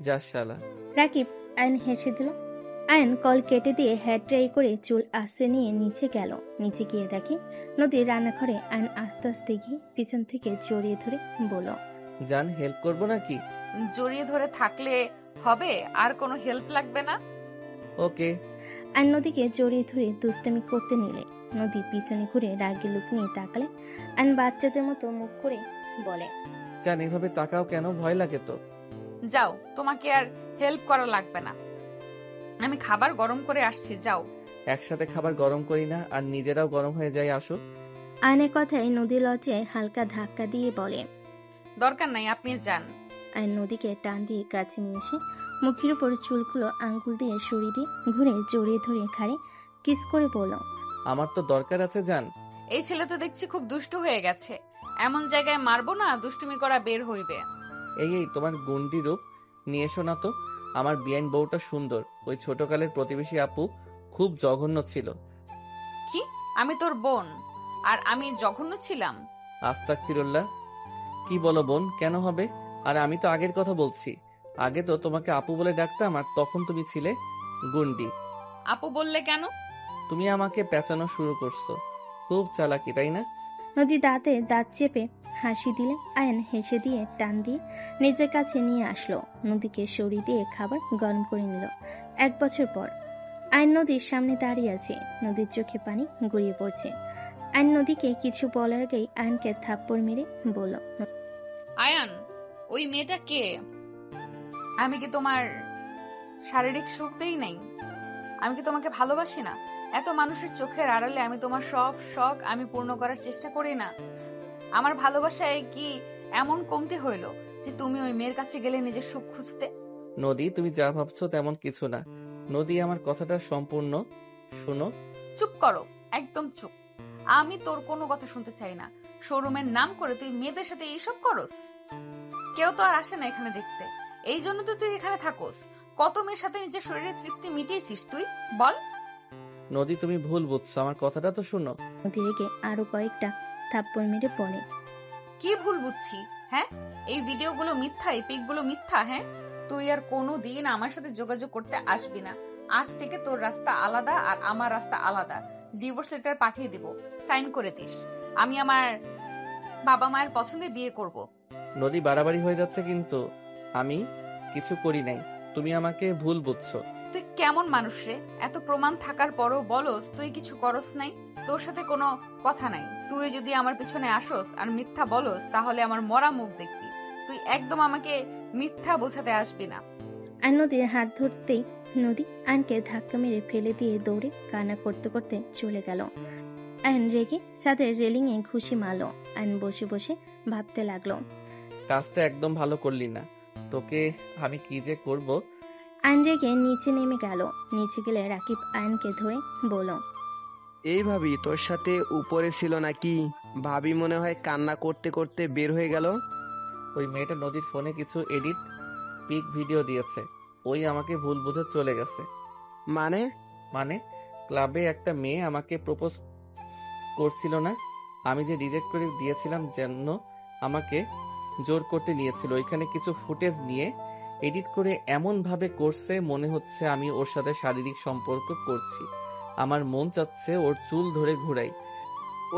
যা শালা। রাকিব আয়ন হেসে দিল। আয়ন কল কেটে দিয়ে হেয়ার ড্রাই করে চুল আস্তে নিয়ে নিচে গেল। নিচে গিয়ে দেখে নদীর রান্নাঘরে। আয়ন আস্তে আস্তে গিয়ে পিছন থেকে জড়িয়ে ধরে বলল, জান হেল্প করবো নাকি? জড়িয়ে ধরে থাকলে হবে, আর কোনো হেল্প লাগবে না। ওকে। আয়ন নদীকে জড়িয়ে ধরে দুষ্টামি করতে নিলে নদী পিছনে ঘুরে রাগি লুক নিয়ে তাকালে। আয়ন বাচ্চাদের মতো মুখ করে বলে, জান এভাবে তাকাও কেন, ভয় লাগে তো। যাও, তোমাকে আর হেল্প করা লাগবে না, আমি খাবার গরম করে আসছি, যাও। একসাথে খাবার গরম করি না, আর নিজেরাও গরম হয়ে যায়, আসো। আয়নের কথায় নদী লজ্জায় হালকা ধাক্কা দিয়ে বলে, দরকার নাই, আপনি যান। আয়ন নদীকে টান দিয়ে কাছে নিয়ে এসে মুখের উপর চুলগুলো আঙ্গুল দিয়ে সরিয়ে দিয়ে ঘুরে জড়িয়ে ধরে ঘাড়ে কিস করে বলল, আমার তো দরকার আছে জান। এই ছেলে তো দেখছি খুব দুষ্টু হয়ে গেছে, এমন জায়গায় মারবো না দুষ্টুমি করা বের হইবে। এই তোমার গুন্ডি রূপ নিয়ে এসো না তো। আমার বিয়ান বউটা সুন্দর, ওই ছোটকালের প্রতিবেশী আপু খুব জঘন্য ছিল। কি? আমি তোর বোন আর আমি জঘন্য ছিলাম? আস্তাগফিরুল্লাহ। কি বলো বোন, কেন হবে? আর আমি তো আগের কথা বলছি, আগে তো তোমাকে আপু বলে ডাকতাম, আর তখন তুমি ছিলে গুন্ডি। আপু বললে কেন? তুমি আমাকে পেঁচানো শুরু করছো, খুব চালাকি তাই না? নদী দাঁতে দাঁত চেপে হাসি দিলে। আয়ন হেসে দিয়ে টান দিয়ে নিজের কাছে নিয়ে আসলো। নদীকে সরিয়ে দিয়ে খাবার গরম করে নিল। 1 বছর পর আয়ন নদীর সামনে দাঁড়িয়ে আছে। নদীর চোখে পানি গড়িয়ে পড়ছে। আয়ন নদীকে কিছু বলার আগেই আয়নকে থাপ্পড় মেরে বলল, আয়ান, ওই মেয়েটা কে? আমি কি তোমার শারীরিক সুখ দেই নাই? আমি কি তোমাকে ভালোবাসি না? এত মানুষের চোখের আড়ালে আমি তোমার সব শখ আমি পূর্ণ করার চেষ্টা করি না? আমার ভালোবাসায় কি এমন কমতে হইলো যে তুমি ওই মেয়ের কাছে গেলে নিজের সুখ খুঁজতে? নদী, তুমি যা ভাবছো তেমন কিছু না। নদী, আমার কথাটা সম্পূর্ণ শোনো। চুপ করো, একদম চুপ। আমি তোর কোনো কথা শুনতে চাই না। শোরুমের নাম করে তুই মেয়েদের সাথে এইসব করস? কেউ তো আর আসে না এখানে দেখতে, এই জন্য তো তুই এখানে থাকোস। কত মেয়ের সাথে নিজের শরীরের তৃপ্তি মিটিয়েছিস তুই, বল? নদী, তুমি ভুল বুঝছো, আমার কথাটা তো শোনো। নদী রেগে আরো কয়েকটা থাপ্পড় মেরে বলে, কি ভুল বুঝছি? হ্যাঁ, এই ভিডিওগুলো মিথ্যা, এই পিকগুলো মিথ্যা। হ্যাঁ, তুই আর কোনো দিন আমার সাথে যোগাযোগ করতে আসবি না। আজ থেকে তোর রাস্তা আলাদা আর আমার রাস্তা আলাদা। ডিভোর্স লেটার পাঠিয়ে দিব, সাইন করে দিস। আমি আমার বাবা মায়ের পছন্দে বিয়ে করব। নদী, বাড়াবাড়ি হয়ে যাচ্ছে কিন্তু। আমি কিছু করি নাই, তুমি আমাকে ভুল বুঝছো। তুই কেমন মানুষ রে? এত প্রমাণ থাকার পরও বলস তুই কিছু করস নাই? তোর সাথে কোনো কথা নাই। তুই যদি আমার পিছনে আসস আর মিথ্যা বলস তাহলে আমার মরা মুখ দেখবি। তুই একদম আমাকে মিথ্যা বোঝাতে আসবি না। আয়ন নদীর হাত ধরতেই নদী আয়নকে ধাক্কা মেরে ফেলে দিয়ে দৌড়ে কান্না করতে করতে চলে গেল। আয়ন রেগে ছাদের রেলিং এ ঘুষি মারল। আয়ন বসে বসে ভাবতে লাগলো, কাজটা একদম ভালো করলি না, তোকে আমি কি যে করব। আয়ন রেগে নিচে নেমে গেল। নিচে গেলে রাকিব আয়নকে ধরে বলল, এই ভাবি তোর সাথে উপরে ছিল নাকি? ভাবি মনে হয় কান্না করতে করতে বের হয়ে গেল। ওই মেয়েটা নদীর ফোনে কিছু এডিট পিক ভিডিও দিয়েছে, ওই আমাকে ভুল বুঝে চলে গেছে। মানে ক্লাবে একটা মেয়ে আমাকে প্রপোজ করছিল না, আমি যে রিজেক্ট করে দিয়েছিলাম, যেন আমাকে জোর করতে নিয়েছিল। ওইখানে কিছু ফুটেজ নিয়ে এডিট করে এমন ভাবে করছে মনে হচ্ছে আমি ওর সাথে শারীরিক সম্পর্ক করছি। আমার মন চাচ্ছে ওর চুল ধরে ঘুরাই।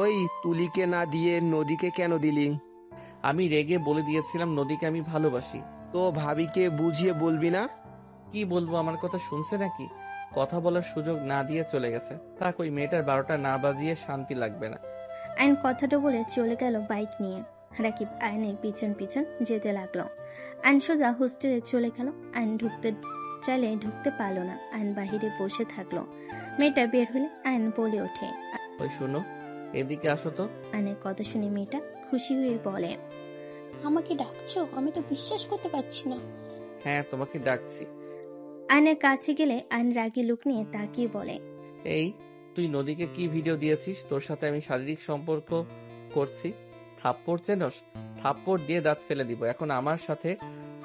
ওই তুলিকে না দিয়ে নদীকে কেন দিলি? আমি রেগে বলে দিয়েছিলাম নদীকে আমি ভালোবাসি। তো ভাবিকে বুঝিয়ে বলবি না? কি বলবো, আমার কথা শুনছে নাকি? কথা বলার সুযোগ না দিয়ে চলে গেছে। থাক, ওই মেয়েটার 12টা না বাজিয়ে শান্তি লাগবে না। আয়ন কথাটা বলে চলে গেল বাইক নিয়ে। রাকিব আয়নের পিছন পিছন যেতে লাগলো। আয়ন সোজা হোস্টেলে চলে গেল। আয়ন ঢুকতে চাইলে ঢুকতে পারলো না। আয়ন বাহিরে বসে থাকলো। মেয়েটা বের হলে আয়ন বলে ওঠে। ওই শোনো, এদিকে আসো তো। আয়নের কথা শুনে মেয়েটা খুশি হয়ে বলে, আমাকে ডাকছো? আমি তো বিশ্বাস করতে পারছি না। হ্যাঁ, তোমাকে ডাকছি। আয়নের কাছে গেলে আয়ন রাগী লুক নিয়ে তাকিয়ে বলে, এই, তুই নদীকে কি ভিডিও দিয়েছিস তোর সাথে আমি শারীরিক সম্পর্ক করছি? থাপ্পড় চেনস? থাপ্পড় দিয়ে দাঁত ফেলে দিব। এখন আমার সাথে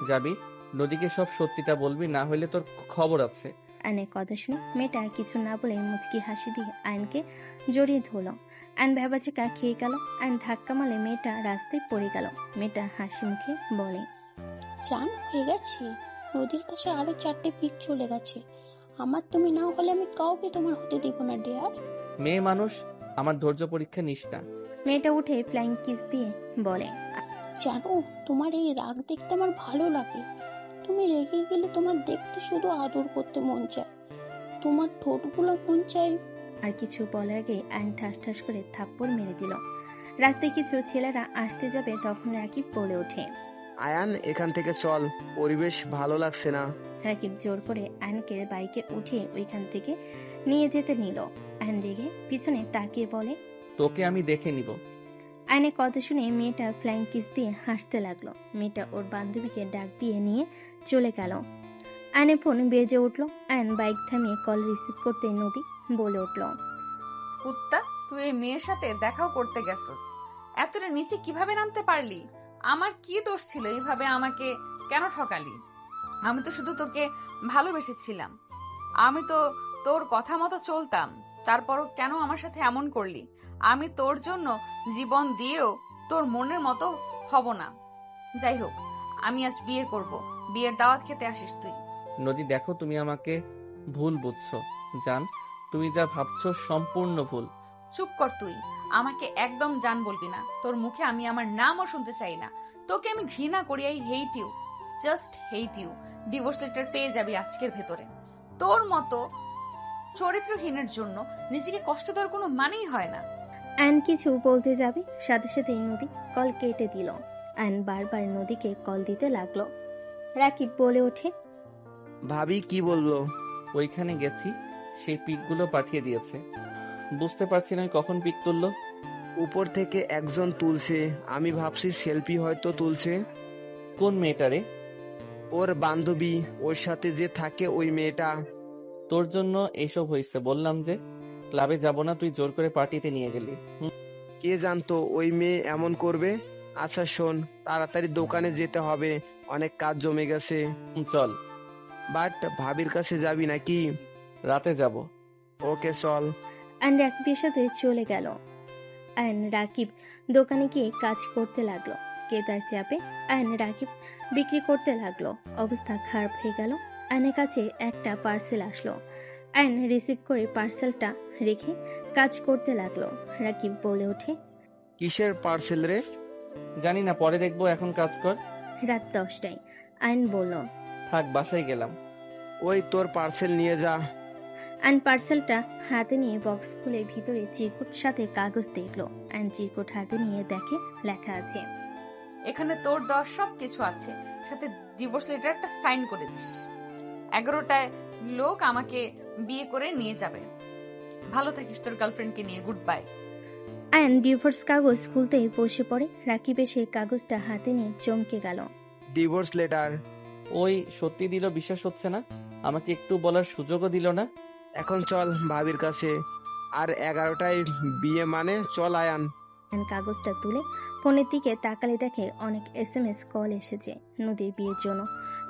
যাবি, নদীকে সব সত্যিটা বলবি, না হলে তোর খবর আছে। আয়নের কথা শুনে মেয়েটা কিছু না বলে মুচকি হাসি দিয়ে আয়নকে জড়িয়ে ধরলো। আয়ন ভেবাচিকা খেয়ে গেল। আয়ন ধাক্কা মারলে মেয়েটা রাস্তায় পড়ে গেল। মেয়েটা হাসি মুখে বলে, চান হয়ে গেছে, নদীর কাছে আরো 4টে পিক চলে গেছে। আমার তুমি না হলে আমি কাউকে তোমার হতে দেব না ডিয়ার। মেয়ে মানুষ, আমার ধৈর্য পরীক্ষা নিস না। মেয়েটা উঠে ফ্লাইং কিস দিয়ে বলে, জানো, তোমার এই রাগ দেখতে আমার ভালো লাগে। তুমি রেগে গেলে তোমার দেখতে শুধু আদর করতে মন চায়, তোমার ঠোঁটগুলো মন চায়। আর কিছু বলার আগে আয়ন ঠাস ঠাস করে থাপ্পড় মেরে দিল। রাস্তায় কিছু ছেলেরা আসতে যাবে তখন রাকিব বলে ওঠে, আয়ান, এখান থেকে চল, পরিবেশ ভালো লাগছে না। রাকিব জোর করে আয়নকে বাইকে উঠিয়ে ওইখান থেকে নিয়ে যেতে নিল। আয়ন রেগে পিছনে তাকিয়ে বলে, তোকে আমি দেখে নিব। আয়নের কথা শুনে মেয়েটা ফ্লাইং কিস দিয়ে হাসতে লাগলো। মেয়েটা ওর বান্ধবীকে ডাক দিয়ে নিয়ে চলে গেল। আয়নের ফোন বেজে উঠলো। আয়ন বাইক থামিয়ে কল রিসিভ করতে নদী বলে উঠল, কুত্তা, তুই এই মেয়ের সাথে দেখাও করতে গেছস? এতটা নিচে কিভাবে নামতে পারলি? আমার কি দোষ ছিল এইভাবে আমাকে কেন ঠকালি? আমি তো শুধু তোকে ভালোবেসেছিলাম। আমি তো তোর কথা মতো চলতাম, তারপরও কেন আমার সাথে এমন করলি? আমি তোর জন্য জীবন দিয়েও তোর মনের মতো হব না। যাই হোক, আমি আজ বিয়ে করব। বিয়ের দাওয়াত খেতে আসিস তুই। নদী, দেখো, তুমি আমাকে ভুল বুঝছো। জান, তুমি যা ভাবছো সম্পূর্ণ ভুল। চুপ কর তুই, আমাকে একদম জান বলবি না। তোর মুখে আমি আমার নামও শুনতে চাই না। তোকে আমি ঘৃণা করি। I hate you, just hate you. Divorce letter পেয়ে যাবি আজকের ভেতরে। তোর মতো চরিত্রহীনের জন্য নিজেকে কষ্ট দেওয়ার কোনো মানেই হয় না। আয়ন কিছু বলতে যাবে সাথে সাথে নদী কল কেটে দিল। আয়ন বারবার নদীকে কল দিতে লাগলো। রাকিব বলে ওঠে, ভাবি কি বললো? ওইখানে গেছি, সেই পিকগুলো পাঠিয়ে দিয়েছে। বুঝতে পারছি না ওই কখন পিক তুললো। উপর থেকে একজন তুলছে, আমি ভাবছি সেলফি হয়তো তুলছে। কোন মেয়েটারে? ওর বান্ধবী, ওর সাথে যে থাকে ওই মেয়েটা। তোর জন্য এইসব হয়েছে। বললাম যে ক্লাবে যাব না, তুই জোর করে পার্টিতে নিয়ে গেলি। কে জানতো ওই মেয়ে এমন করবে? আচ্ছা শোন, তাড়াতাড়ি দোকানে যেতে হবে, অনেক কাজ জমে গেছে। চল। বাট ভাবির কাছে যাবি নাকি? রাতে যাব। ওকে চল। আয়ন রাকিবের সাথে চলে গেল। আয়ন রাকিব দোকানে গিয়ে কাজ করতে লাগলো। কেতার চাপে আয়ন রাকিব বিক্রি করতে লাগলো। অবস্থা খারাপ হয়ে গেল। আয়নের কাছে একটা পার্সেল আসলো। আয়ন রিসিভ করে পার্সেলটা রেখে কাজ করতে লাগলো। রাকিব বলে ওঠে, কিসের পার্সেল রে? জানি না, পরে দেখবো, এখন কাজ কর। রাত 10টায়। আয়ন বলল, থাক, বাসায় গেলাম। ওই তোর পার্সেল নিয়ে যা। আয়ন পার্সেলটা হাতে নিয়ে বক্স খুলে ভিতরে চিরকুট সাথে কাগজ দেখলো। আয়ন চিরকুট হাতে নিয়ে দেখে লেখা আছে, এখানে তোর দেওয়া সব কিছু আছে, সাথে ডিভোর্স লেটারটা সাইন করে দিস। 11টায় লোক আমাকে বিয়ে করে নিয়ে যাবে। ভালো থাকিস তোর গার্লফ্রেন্ডকে নিয়ে। Good bye. আয়ন ডিভোর্স কাগজ খুলতেই বসে পড়ে। রাকিব এসে কাগজটা হাতে নিয়ে চমকে গেল। Divorce letter? ওই সত্যি দিল, বিশ্বাস হচ্ছে না। আমাকে একটু বলার সুযোগও দিল না। এখন চল ভাবির কাছে, আর 11টায় বিয়ে মানে চল আয়ান। আয়ন কাগজটা তুলে ফোনের দিকে তাকালে দেখে অনেক SMS কল এসেছে নদীর বিয়ের জন্য।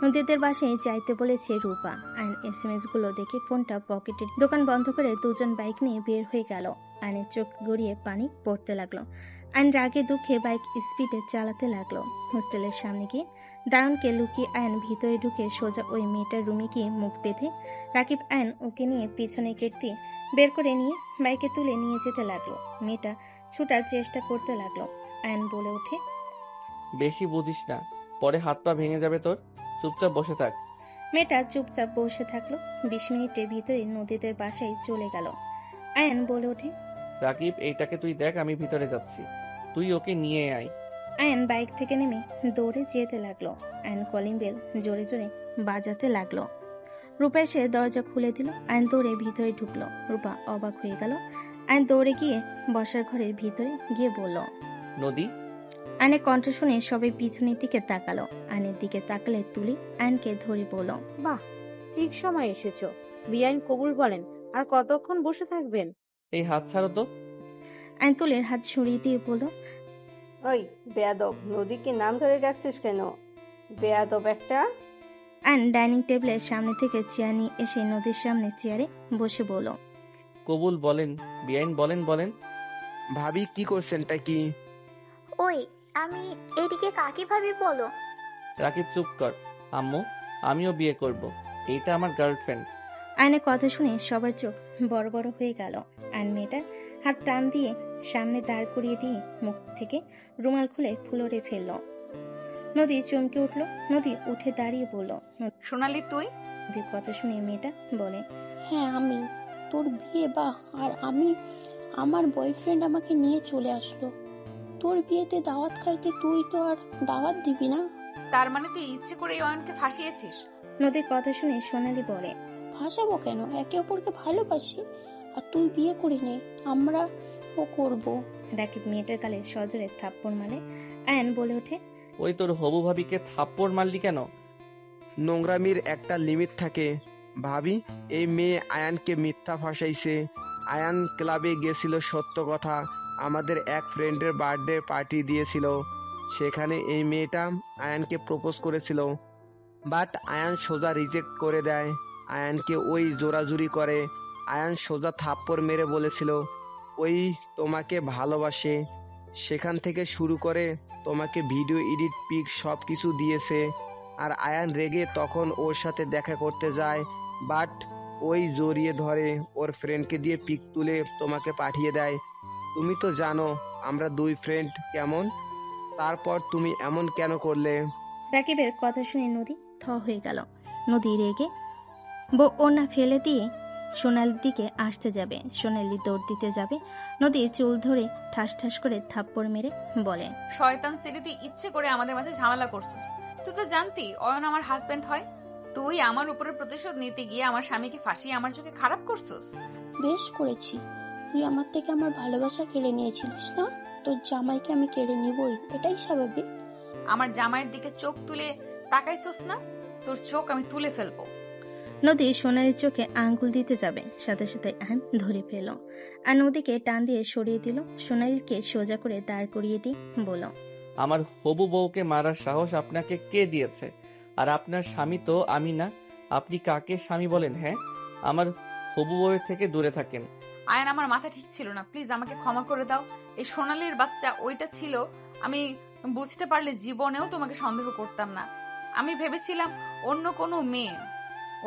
নদীদের বাসায় যাইতে বলেছে রূপা। আয়ন SMS গুলো দেখে ফোনটা পকেটে, দোকান বন্ধ করে দুজন বাইক নিয়ে বের হয়ে গেল। আয়নের চোখ গড়িয়ে পানি পড়তে লাগলো। আয়ন রাগে দুঃখে বাইক স্পিডে চালাতে লাগলো। হোস্টেলের সামনে গিয়ে দারুণকে লুকিয়ে আয়ন ভিতরে ঢুকে সোজা ওই মেয়েটার রুমে গিয়ে মুখ বেঁধে রাকিব আয়ন ওকে নিয়ে পিছনে গেট দিয়ে বের করে নিয়ে বাইকে তুলে নিয়ে যেতে লাগলো। মেয়েটা ছুটার চেষ্টা করতে লাগলো। আয়ন বলে ওঠে, বেশি বুঝিস না, পরে হাত পা ভেঙে যাবে তোর। চুপচাপ বসে থাক। মেয়েটা চুপচাপ বসে থাকলো। 20 মিনিটের ভিতরে নদীদের বাসায় চলে গেল। আয়ন বলে ওঠে, রাকিব, এইটাকে তুই দেখ, আমি ভিতরে যাচ্ছি, তুই ওকে নিয়ে আয়। আয়ন বাইক থেকে নেমে দৌড়ে যেতে লাগলো। আয়ন কলিং বেল জোরে জোরে বাজাতে লাগলো। রূপা এসে দরজা খুলে দিল। আয়ন দৌড়ে ভিতরে ঢুকলো। রূপা অবাক হয়ে গেল। আয়ন দৌড়ে গিয়ে বসার ঘরের ভিতরে গিয়ে বলল, নদী। আয়নের কণ্ঠ শুনে সবাই পিছনের দিকে তাকালো। আয়নের দিকে তাকালে তুলি আয়নকে ধরে বলল, বাহ, ঠিক সময় এসেছো। বিআইন কবুল বলেন। আর কতক্ষণ বসে থাকবেন? এই হাত ছাড়ো তো। আয়ন তুলির হাত সরিয়ে দিয়ে বলল, ওই বেয়াদব, নদীকে নাম ধরে ডাকছিস কেন? বেয়াদব একটা। আয়ন ডাইনিং টেবিলের সামনে থেকে চেয়ার নিয়ে এসে নদীর সামনে চেয়ারে বসে বলল, কবুল বলেন বিআইন, বলেন বলেন। ভাবি কি করছেনটা কি? ওই আমি এদিকে কাকে ভাবি বলো? রাকিব চুপ কর। আম্মু, আমিও বিয়ে করব, এইটা আমার গার্লফ্রেন্ড। আয়নের কথা শুনে সবার চোখ বড় বড় হয়ে গেল। আয়ন মেয়েটার হাত টান দিয়ে সামনে দাঁড় করিয়ে দিয়ে মুখ থেকে রুমাল খুলে ফ্লোরে ফেলল। নদী চমকে উঠল। নদী উঠে দাঁড়িয়ে বলল, সোনালি তুই? নদীর কথা শুনে মেয়েটা বলে, হ্যাঁ আমি। তোর বিয়ে আর আমি, আমার বয়ফ্রেন্ড আমাকে নিয়ে চলে আসলো। তোর বিয়েতে দাওয়াত খাইতে তুই তো আর দাওয়াত দিবি না? তার মানে তুই ইচ্ছে করে এই অয়নকে ফাঁসিয়েছিস? নদীর কথা শুনে সোনালি বলে, ফাঁসাবো কেন? একে অপরকে ভালোবাসি। আর তুই বিয়ে করে নে, আমরা ও করবো। রাকিব মেয়েটার গালে সজোরে থাপ্পড় মারে। আয়ন বলে ওঠে, ওই তোর হবু ভাবিকে থাপ্পড় মারলি কেন? নোংরামির একটা লিমিট থাকে ভাবি। এই মেয়ে আয়ানকে মিথ্যা ফাঁসাইছে। আয়ান ক্লাবে গেছিল, সত্য কথা, আমাদের এক ফ্রেন্ডের বার্থডে পার্টি দিয়েছিল। সেখানে এই মেয়েটা আয়ানকে প্রপোজ করেছিল, বাট আয়ান সোজা রিজেক্ট করে দেয়। আয়ানকে ওই জোরাজুরি করে। আয়ান সোজা থাপ্পড় মেরে বলেছিল ওই তোমাকে ভালোবাসে। সেখান থেকে শুরু করে তোমাকে ভিডিও এডিট পিক সব কিছু দিয়েছে। আর আয়ান রেগে তখন ওর সাথে দেখা করতে যায়, বাট ওই জড়িয়ে ধরে ওর ফ্রেন্ডকে দিয়ে পিক তুলে তোমাকে পাঠিয়ে দেয়। তুমি তো জানো আমরা দুই ফ্রেন্ড কেমন। তারপর তুমি এমন কেন করলে? রাকিবের কথা শুনে নদী থ হয়ে গেল। নদী রেগে ওনা ফেলে দিয়ে সোনালির দিকে আসতে যাবে। সোনালি দৌড় দিতে যাবে। নদী চুল ধরে ঠাস ঠাস করে থাপ্পড় মেরে বলে, শয়তান সেরি, তুই ইচ্ছে করে আমাদের মাঝে ঝামেলা করছিস। তুই তো জানতি অয়ন আমার হাজবেন্ড হয়। তুই আমার উপরে প্রতিশোধ নিতে গিয়ে আমার স্বামীকে ফাঁসিয়ে আমার চোখে খারাপ করছিস। বেশ করেছি। তুই আমার থেকে আমার ভালোবাসা কেড়ে নিয়েছিলিস না? তোর জামাইকে আমি কেড়ে নিবই, এটাই স্বাভাবিক। আমার জামাইয়ের দিকে চোখ তুলে তাকাইছিস না? তোর চোখ আমি তুলে ফেলবো। নদী সোনালির চোখে আঙ্গুল দিতে যাবে, সাথে সাথে আয়ন ধরে ফেল আর নদীকে টান দিয়ে সরিয়ে দিল। সোনালিকে সোজা করে দাঁড় করিয়ে দিয়ে বলল, আমার হবু বউকে মারার সাহস আপনাকে কে দিয়েছে? আর আপনার স্বামী তো আমি না। আপনি কাকে স্বামী বলেন? হ্যাঁ, আমার হবু বউয়ের থেকে দূরে থাকেন। আয়ন, আমার মাথা ঠিক ছিল না, প্লিজ আমাকে ক্ষমা করে দাও। এই সোনালির বাচ্চা ওইটা ছিল, আমি বুঝতে পারলে জীবনেও তোমাকে সন্দেহ করতাম না। আমি ভেবেছিলাম অন্য কোনো মেয়ে।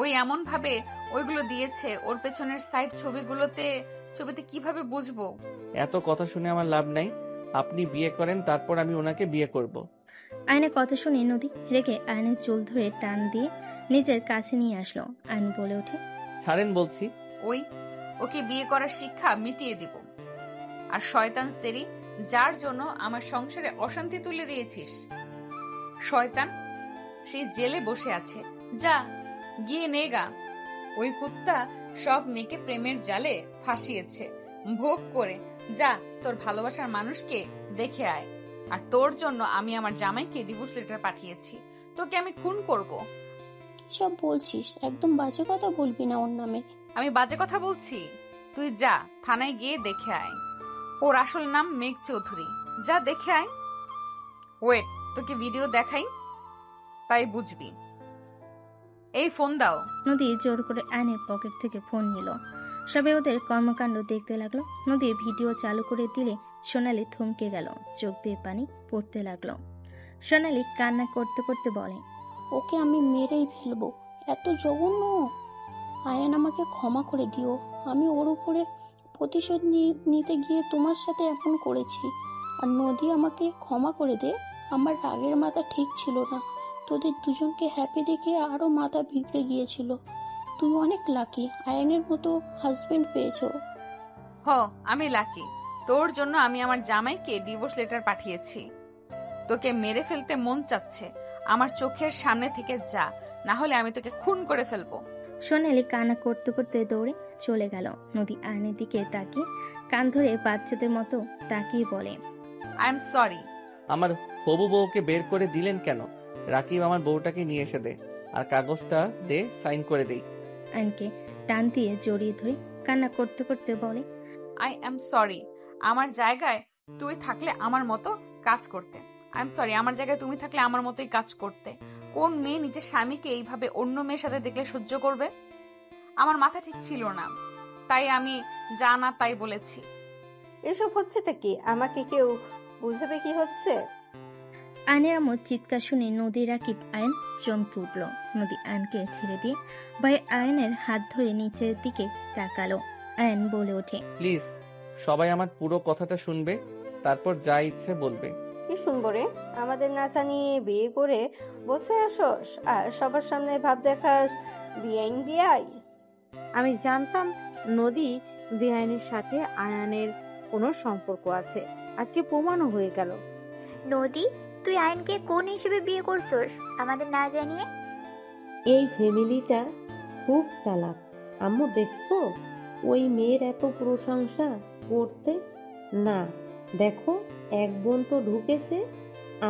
ওই এমন ভাবে ওইগুলো দিয়েছে, ওর পেছনের সাইড ছবিতে কিভাবে বুঝবো? এত কথা শুনে আমার লাভ নাই। আপনি বিয়ে করেন, তারপর আমি ওনাকে বিয়ে করব। আয়নের কথা শুনে নদী রেগে আয়নের চুল ধরে টান দিয়ে নিজের কাছে নিয়ে আসলো। আয়ন বলে ওঠে, ছাড়েন বলছি। ওকে বিয়ে করার শিক্ষা মিটিয়ে দিব। আর শয়তান সেরি, যার জন্য আমার সংসারে অশান্তি তুলে দিয়েছিস, শয়তান, সেই জেলে বসে আছে। যা গিয়ে নেগা। ওই কুত্তা সব মেয়েকে প্রেমের জালে ফাঁসিয়েছে, ভোগ করে যা তোর ভালোবাসার মানুষকে দেখে আয়। আর তোর জন্য আমি আমার জামাইকে ডিভোর্স লেটার পাঠিয়েছি। তোকে আমি খুন করব। কি সব বলছিস? একদম বাজে কথা বলবি না ওর নামে। আমি বাজে কথা বলছি? তুই যা থানায় গিয়ে দেখে আয়। ওর আসল নাম মেঘ চৌধুরী। যা দেখে আয়। ওয়েট, তোকে ভিডিও দেখাই, তাই বুঝবি। এই ফোন দাও। নদী জোর করে আয়নের পকেট থেকে ফোন নিল। সবে ওদের কর্মকাণ্ড দেখতে লাগলো। নদী ভিডিও চালু করে দিলে সোনালি থমকে গেল, চোখ দিয়ে পানি পড়তে লাগলো। সোনালি কান্না করতে করতে বলে, ওকে আমি মেরেই ফেলবো, এত জঘন্য। আয়ান আমাকে ক্ষমা করে দিও, আমি ওর উপরে প্রতিশোধ নিতে গিয়ে তোমার সাথে এমন করেছি। আর নদী আমাকে ক্ষমা করে দে, আমার রাগের মাথা ঠিক ছিল না, তোদের দুজনকে হ্যাপি দেখে আরো মাথা বিগড়ে গিয়েছিল। তুই অনেক লাকি, আয়ানের মতো হাজবেন্ড পেয়েছো। আমি লাকি। তোর জন্য আমি আমার জামাইকে ডিভোর্স লেটার পাঠিয়েছি। তোকে মেরে ফেলতে মন চাচ্ছে, আমার চোখের সামনে থেকে যা, না হলে আমি তোকে খুন করে ফেলবো। সোনালি কান্না করতে করতে দৌড়ে চলে গেল। নদী আয়নের দিকে তাকিয়ে কান ধরে বাচ্চাদের মতো তাকিয়ে বলে, আই এম সরি। আমার হবু বউকে বের করে দিলেন কেন? রাকিব আমার বউটাকে নিয়ে এসে দে, আর কাগজটা দে, সাইন করে দেই। আয়নকে টান দিয়ে জড়িয়ে ধরে কান্না করতে করতে বলে, আই এম সরি। আমার জায়গায় তুই থাকলে আমার মতো কাজ করতে। আই এম সরি, আমার জায়গায় তুমি থাকলে আমার মতোই কাজ করতে। কোন মেয়ে নিজের স্বামীকে এইভাবে অন্য মেয়ের সাথে দেখলে সহ্য করবে? আমার মাথা ঠিক ছিল না, তাই আমি যা না তাই বলেছি। এসব হচ্ছেটা কি? আমাকে কেউ বুঝাবে কি হচ্ছে? আয়নের আমার চিৎকার শুনে নদী রাকিব আয়ন চমকে উঠল। নদী আয়নকে ছেড়ে দিয়ে ভাই আয়নের হাত ধরে নিচের দিকে তাকালো। আয়ন বলে ওঠে, প্লিজ সবাই আমার পুরো কথাটা শুনবে, তারপর যা ইচ্ছে বলবে। কি শুনবো রে? আমাদের না জানিয়ে বিয়ে করে বসে আসস আর সবার সামনে ভাব দেখাস বিআইন বিআই। আমি জানতাম নদী বেআইনের সাথে আয়ানের কোনো সম্পর্ক আছে, আজকে প্রমাণও হয়ে গেল। নদী, তুই আয়নকে কোন হিসেবে বিয়ে করছস আমাদের না জানিয়ে? এই ফ্যামিলিটা খুব চালাক। আম্মু দেখছো ওই মেয়ের এত প্রশংসা করতে? না, দেখো এক বোন তো ঢুকেছে,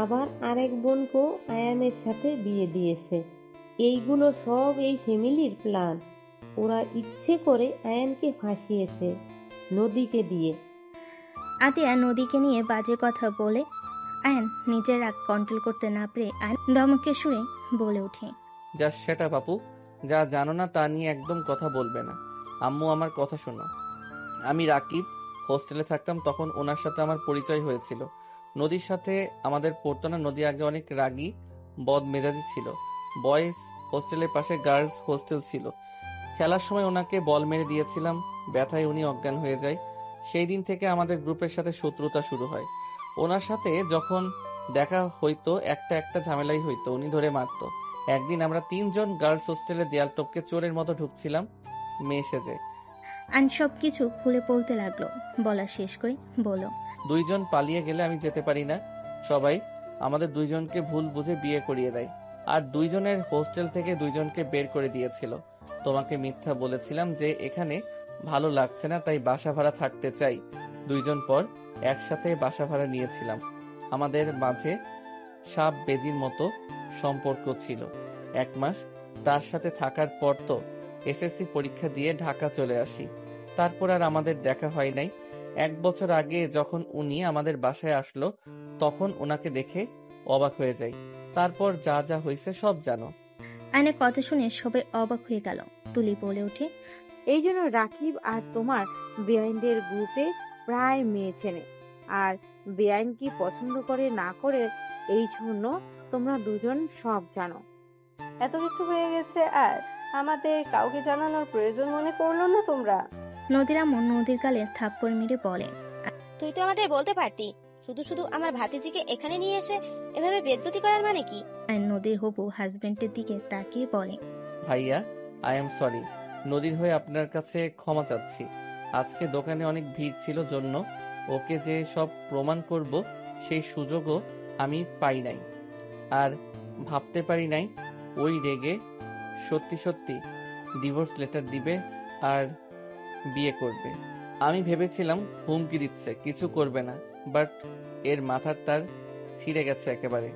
আবার আরেক বোনকেও আয়ানের সাথে বিয়ে দিয়েছে। এইগুলো সব এই ফ্যামিলির প্ল্যান। ওরা ইচ্ছে করে আয়ানকে ফাঁসিয়েছে নদীকে দিয়ে। আতিয়া নদীকে নিয়ে বাজে কথা বলে আয়ন নিজের রাগ কন্ট্রোল করতে না পেরে আয়ন ধমকে সুরে বলে ওঠে, যা সেটা বাপু, যা জানো না তা নিয়ে একদম কথা বলবে না। আম্মু আমার কথা শোনো। আমি রাকিব হোস্টেলে থাকতাম, তখন ওনার সাথে আমার পরিচয় হয়েছিল। নদীর সাথে আমাদের পড়তো না। নদী আগে অনেক রাগী বদ মেজাজি ছিল। বয়েজ হোস্টেলের পাশে গার্লস হোস্টেল ছিল। খেলার সময় ওনাকে বল মেরে দিয়েছিলাম, ব্যথায় উনি অজ্ঞান হয়ে যায়। সেই দিন থেকে আমাদের গ্রুপের সাথে শত্রুতা শুরু হয়। ওনার সাথে যখন দেখা হইতো একটা একটা ঝামেলাই হইতো, উনি ধরে মারতো। একদিন আমরা 3 জন গার্লস হোস্টেলে দেয়াল টপকে চোরের মতো ঢুকছিলাম মেয়ে সেজে। আয়ন সব কিছু খুলে বলতে লাগলো। বলা শেষ করে বলো, 2 জন পালিয়ে গেলে আমি যেতে পারি না। সবাই আমাদের 2 জনকে ভুল বুঝে বিয়ে করিয়ে দেয়, আর 2 জনের হোস্টেল থেকে 2 জনকে বের করে দিয়েছিল। তোমাকে মিথ্যা বলেছিলাম যে এখানে ভালো লাগছে না, তাই বাসা ভাড়া থাকতে চাই। 2 জন পর একসাথে বাসা ভাড়া নিয়েছিলাম। আমাদের মাঝে সাপ বেজির মতো সম্পর্ক ছিল। 1 মাস তার সাথে থাকার পর তো এসএসসি পরীক্ষা দিয়ে ঢাকা চলে আসি। তারপর আর আমাদের দেখা হয় নাই। 1 বছর আগে যখন উনি আমাদের বাসায় আসলো, তখন ওনাকে দেখে অবাক হয়ে যাই। তারপর যা যা হয়েছে সব জানো। আয়নের কথা শুনে সবাই অবাক হয়ে গেল। তুলি বলে ওঠে, এই জন্য রাকিব আর তোমার বেআইনদের গ্রুপে প্রায় মেয়ে ছেলে, আর বেআইন কি পছন্দ করে না করে এই জন্য তোমরা 2 জন সব জানো। এত কিছু হয়ে গেছে আর আমাদের কাউকে জানানোর প্রয়োজন মনে করলো না তোমরা? নদীর আম্মু নদীর গালে থাপ্পড় মেরে বলে, তুই তো আমাদের বলতে পারতি, শুধু শুধু আমার ভাতিজিকে এখানে নিয়ে এসে এভাবে বেজ্জতি করার মানে কি? আয়ন নদীর হবু হাজবেন্ডের দিকে তাকিয়ে বলে, ভাইয়া, আই এম সরি। নদীর হয়ে আপনার কাছে ক্ষমা চাচ্ছি। আজকে দোকানে অনেক ভিড় ছিল জন্য ওকে যে সব প্রমাণ করব সেই সুযোগও আমি পাই নাই, আর ভাবতে পারি নাই ওই রেগে সত্যি সত্যি ডিভোর্স লেটার দিবে আর বিয়ে করবে। আমি ভেবেছিলাম হুমকি দিচ্ছে, কিছু করবে না, বাট এর মাথার তার ছিঁড়ে গেছে একেবারে।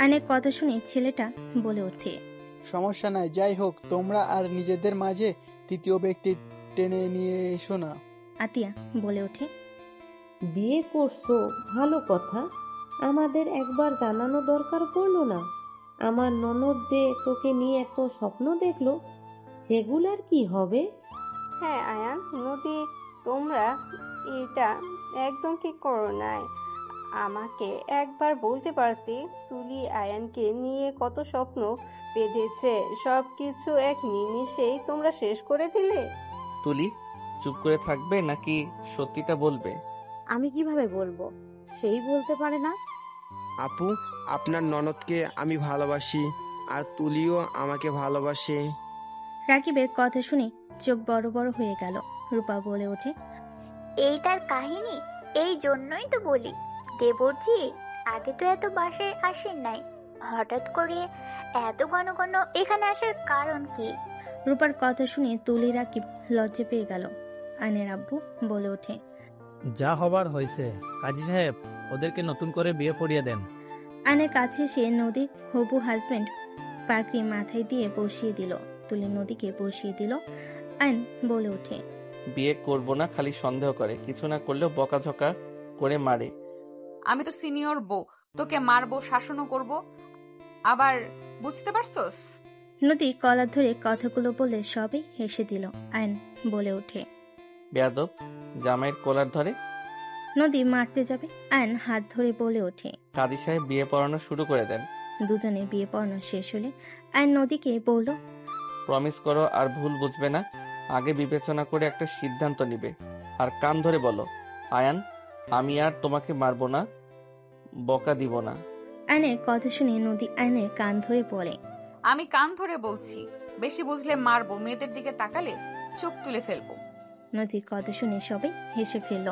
আয়নের কথা শুনে ছেলেটা বলে ওঠে, সমস্যা নাই, যাই হোক তোমরা আর নিজেদের মাঝে তৃতীয় ব্যক্তি টেনে নিয়ে এসো না। আতিয়া বলে ওঠে, বিয়ে করছো ভালো কথা, আমাদের একবার জানানো দরকার পড়লো না? আমার ননদ যে তোকে নিয়ে এত স্বপ্ন দেখলো, সেগুলার কি হবে? হ্যাঁ আয়ান, নদী, তোমরা এটা একদম ঠিক করো নাই। আমাকে একবার বলতে পারতে তুলি আয়ানকে নিয়ে কত স্বপ্ন বেঁধেছে, সব কিছু এক নিমিষেই তোমরা শেষ করে দিলে। তুলি চুপ করে থাকবে নাকি সত্যিটা বলবে? আমি কিভাবে বলবো? সেই বলতে পারে না। আপু, আপনার ননদকে আমি ভালোবাসি, আর তুলিও আমাকে ভালোবাসে। রাকিবের কথা শুনে চোখ বড় বড় হয়ে গেল। রূপা বলে ওঠে, এই তার কাহিনী? এই জন্যই তো বলি দেবরজি আগে তো এত বাসায় আসেন নাই, হঠাৎ করে এত ঘন ঘন এখানে আসার কারণ কি? রূপার কথা শুনে তুলি রাকিব লজ্জা পেয়ে গেল। আয়নের আব্বু বলে ওঠে, যা হবার হয়েছে, কাজী সাহেব ওদেরকে নতুন করে বিয়ে পড়িয়ে দেন। আয়নের কাছে এসে নদীর হবু হাজবেন্ড পাগড়ি মাথায় দিয়ে বসিয়ে দিল। তুলি নদীকে বসিয়ে দিল। আয়ন বলে ওঠে, বিয়ে করব না, খালি সন্দেহ করে, কিছু না করলেও বকাঝকা করে মারে। আমি তো সিনিয়র বউ, তোকে মারবো, শাসনও করব, আবার বুঝতে পারছস? নদী কলার ধরে কথাগুলো বলে সবে হেসে দিল। আয়ন বলে ওঠে, বেয়াদব, জামাইয়ের কলার ধরে। নদী মারতে যাবে, আয়ন হাত ধরে বলে ওঠে। কাজী সাহেব বিয়ে পড়ানো শুরু করে দেন। দুজনে বিয়ে পড়ানো শেষ হলে আয়ন নদীকে বলল, প্রমিস করো আর ভুল বুঝবে না, আগে বিবেচনা করে একটা সিদ্ধান্ত নিবে। আর কান ধরে বলো, আয়ান আমি আর তোমাকে মারবো না, বকা দিব না। আয়নের কথা শুনে নদী আয়নের কান ধরে বলে, আমি কান ধরে বলছি, বেশি বুঝলে মারবো, মেয়েদের দিকে তাকালে চোখ তুলে ফেলবো। নদীর কথা শুনে সবাই হেসে ফেলল।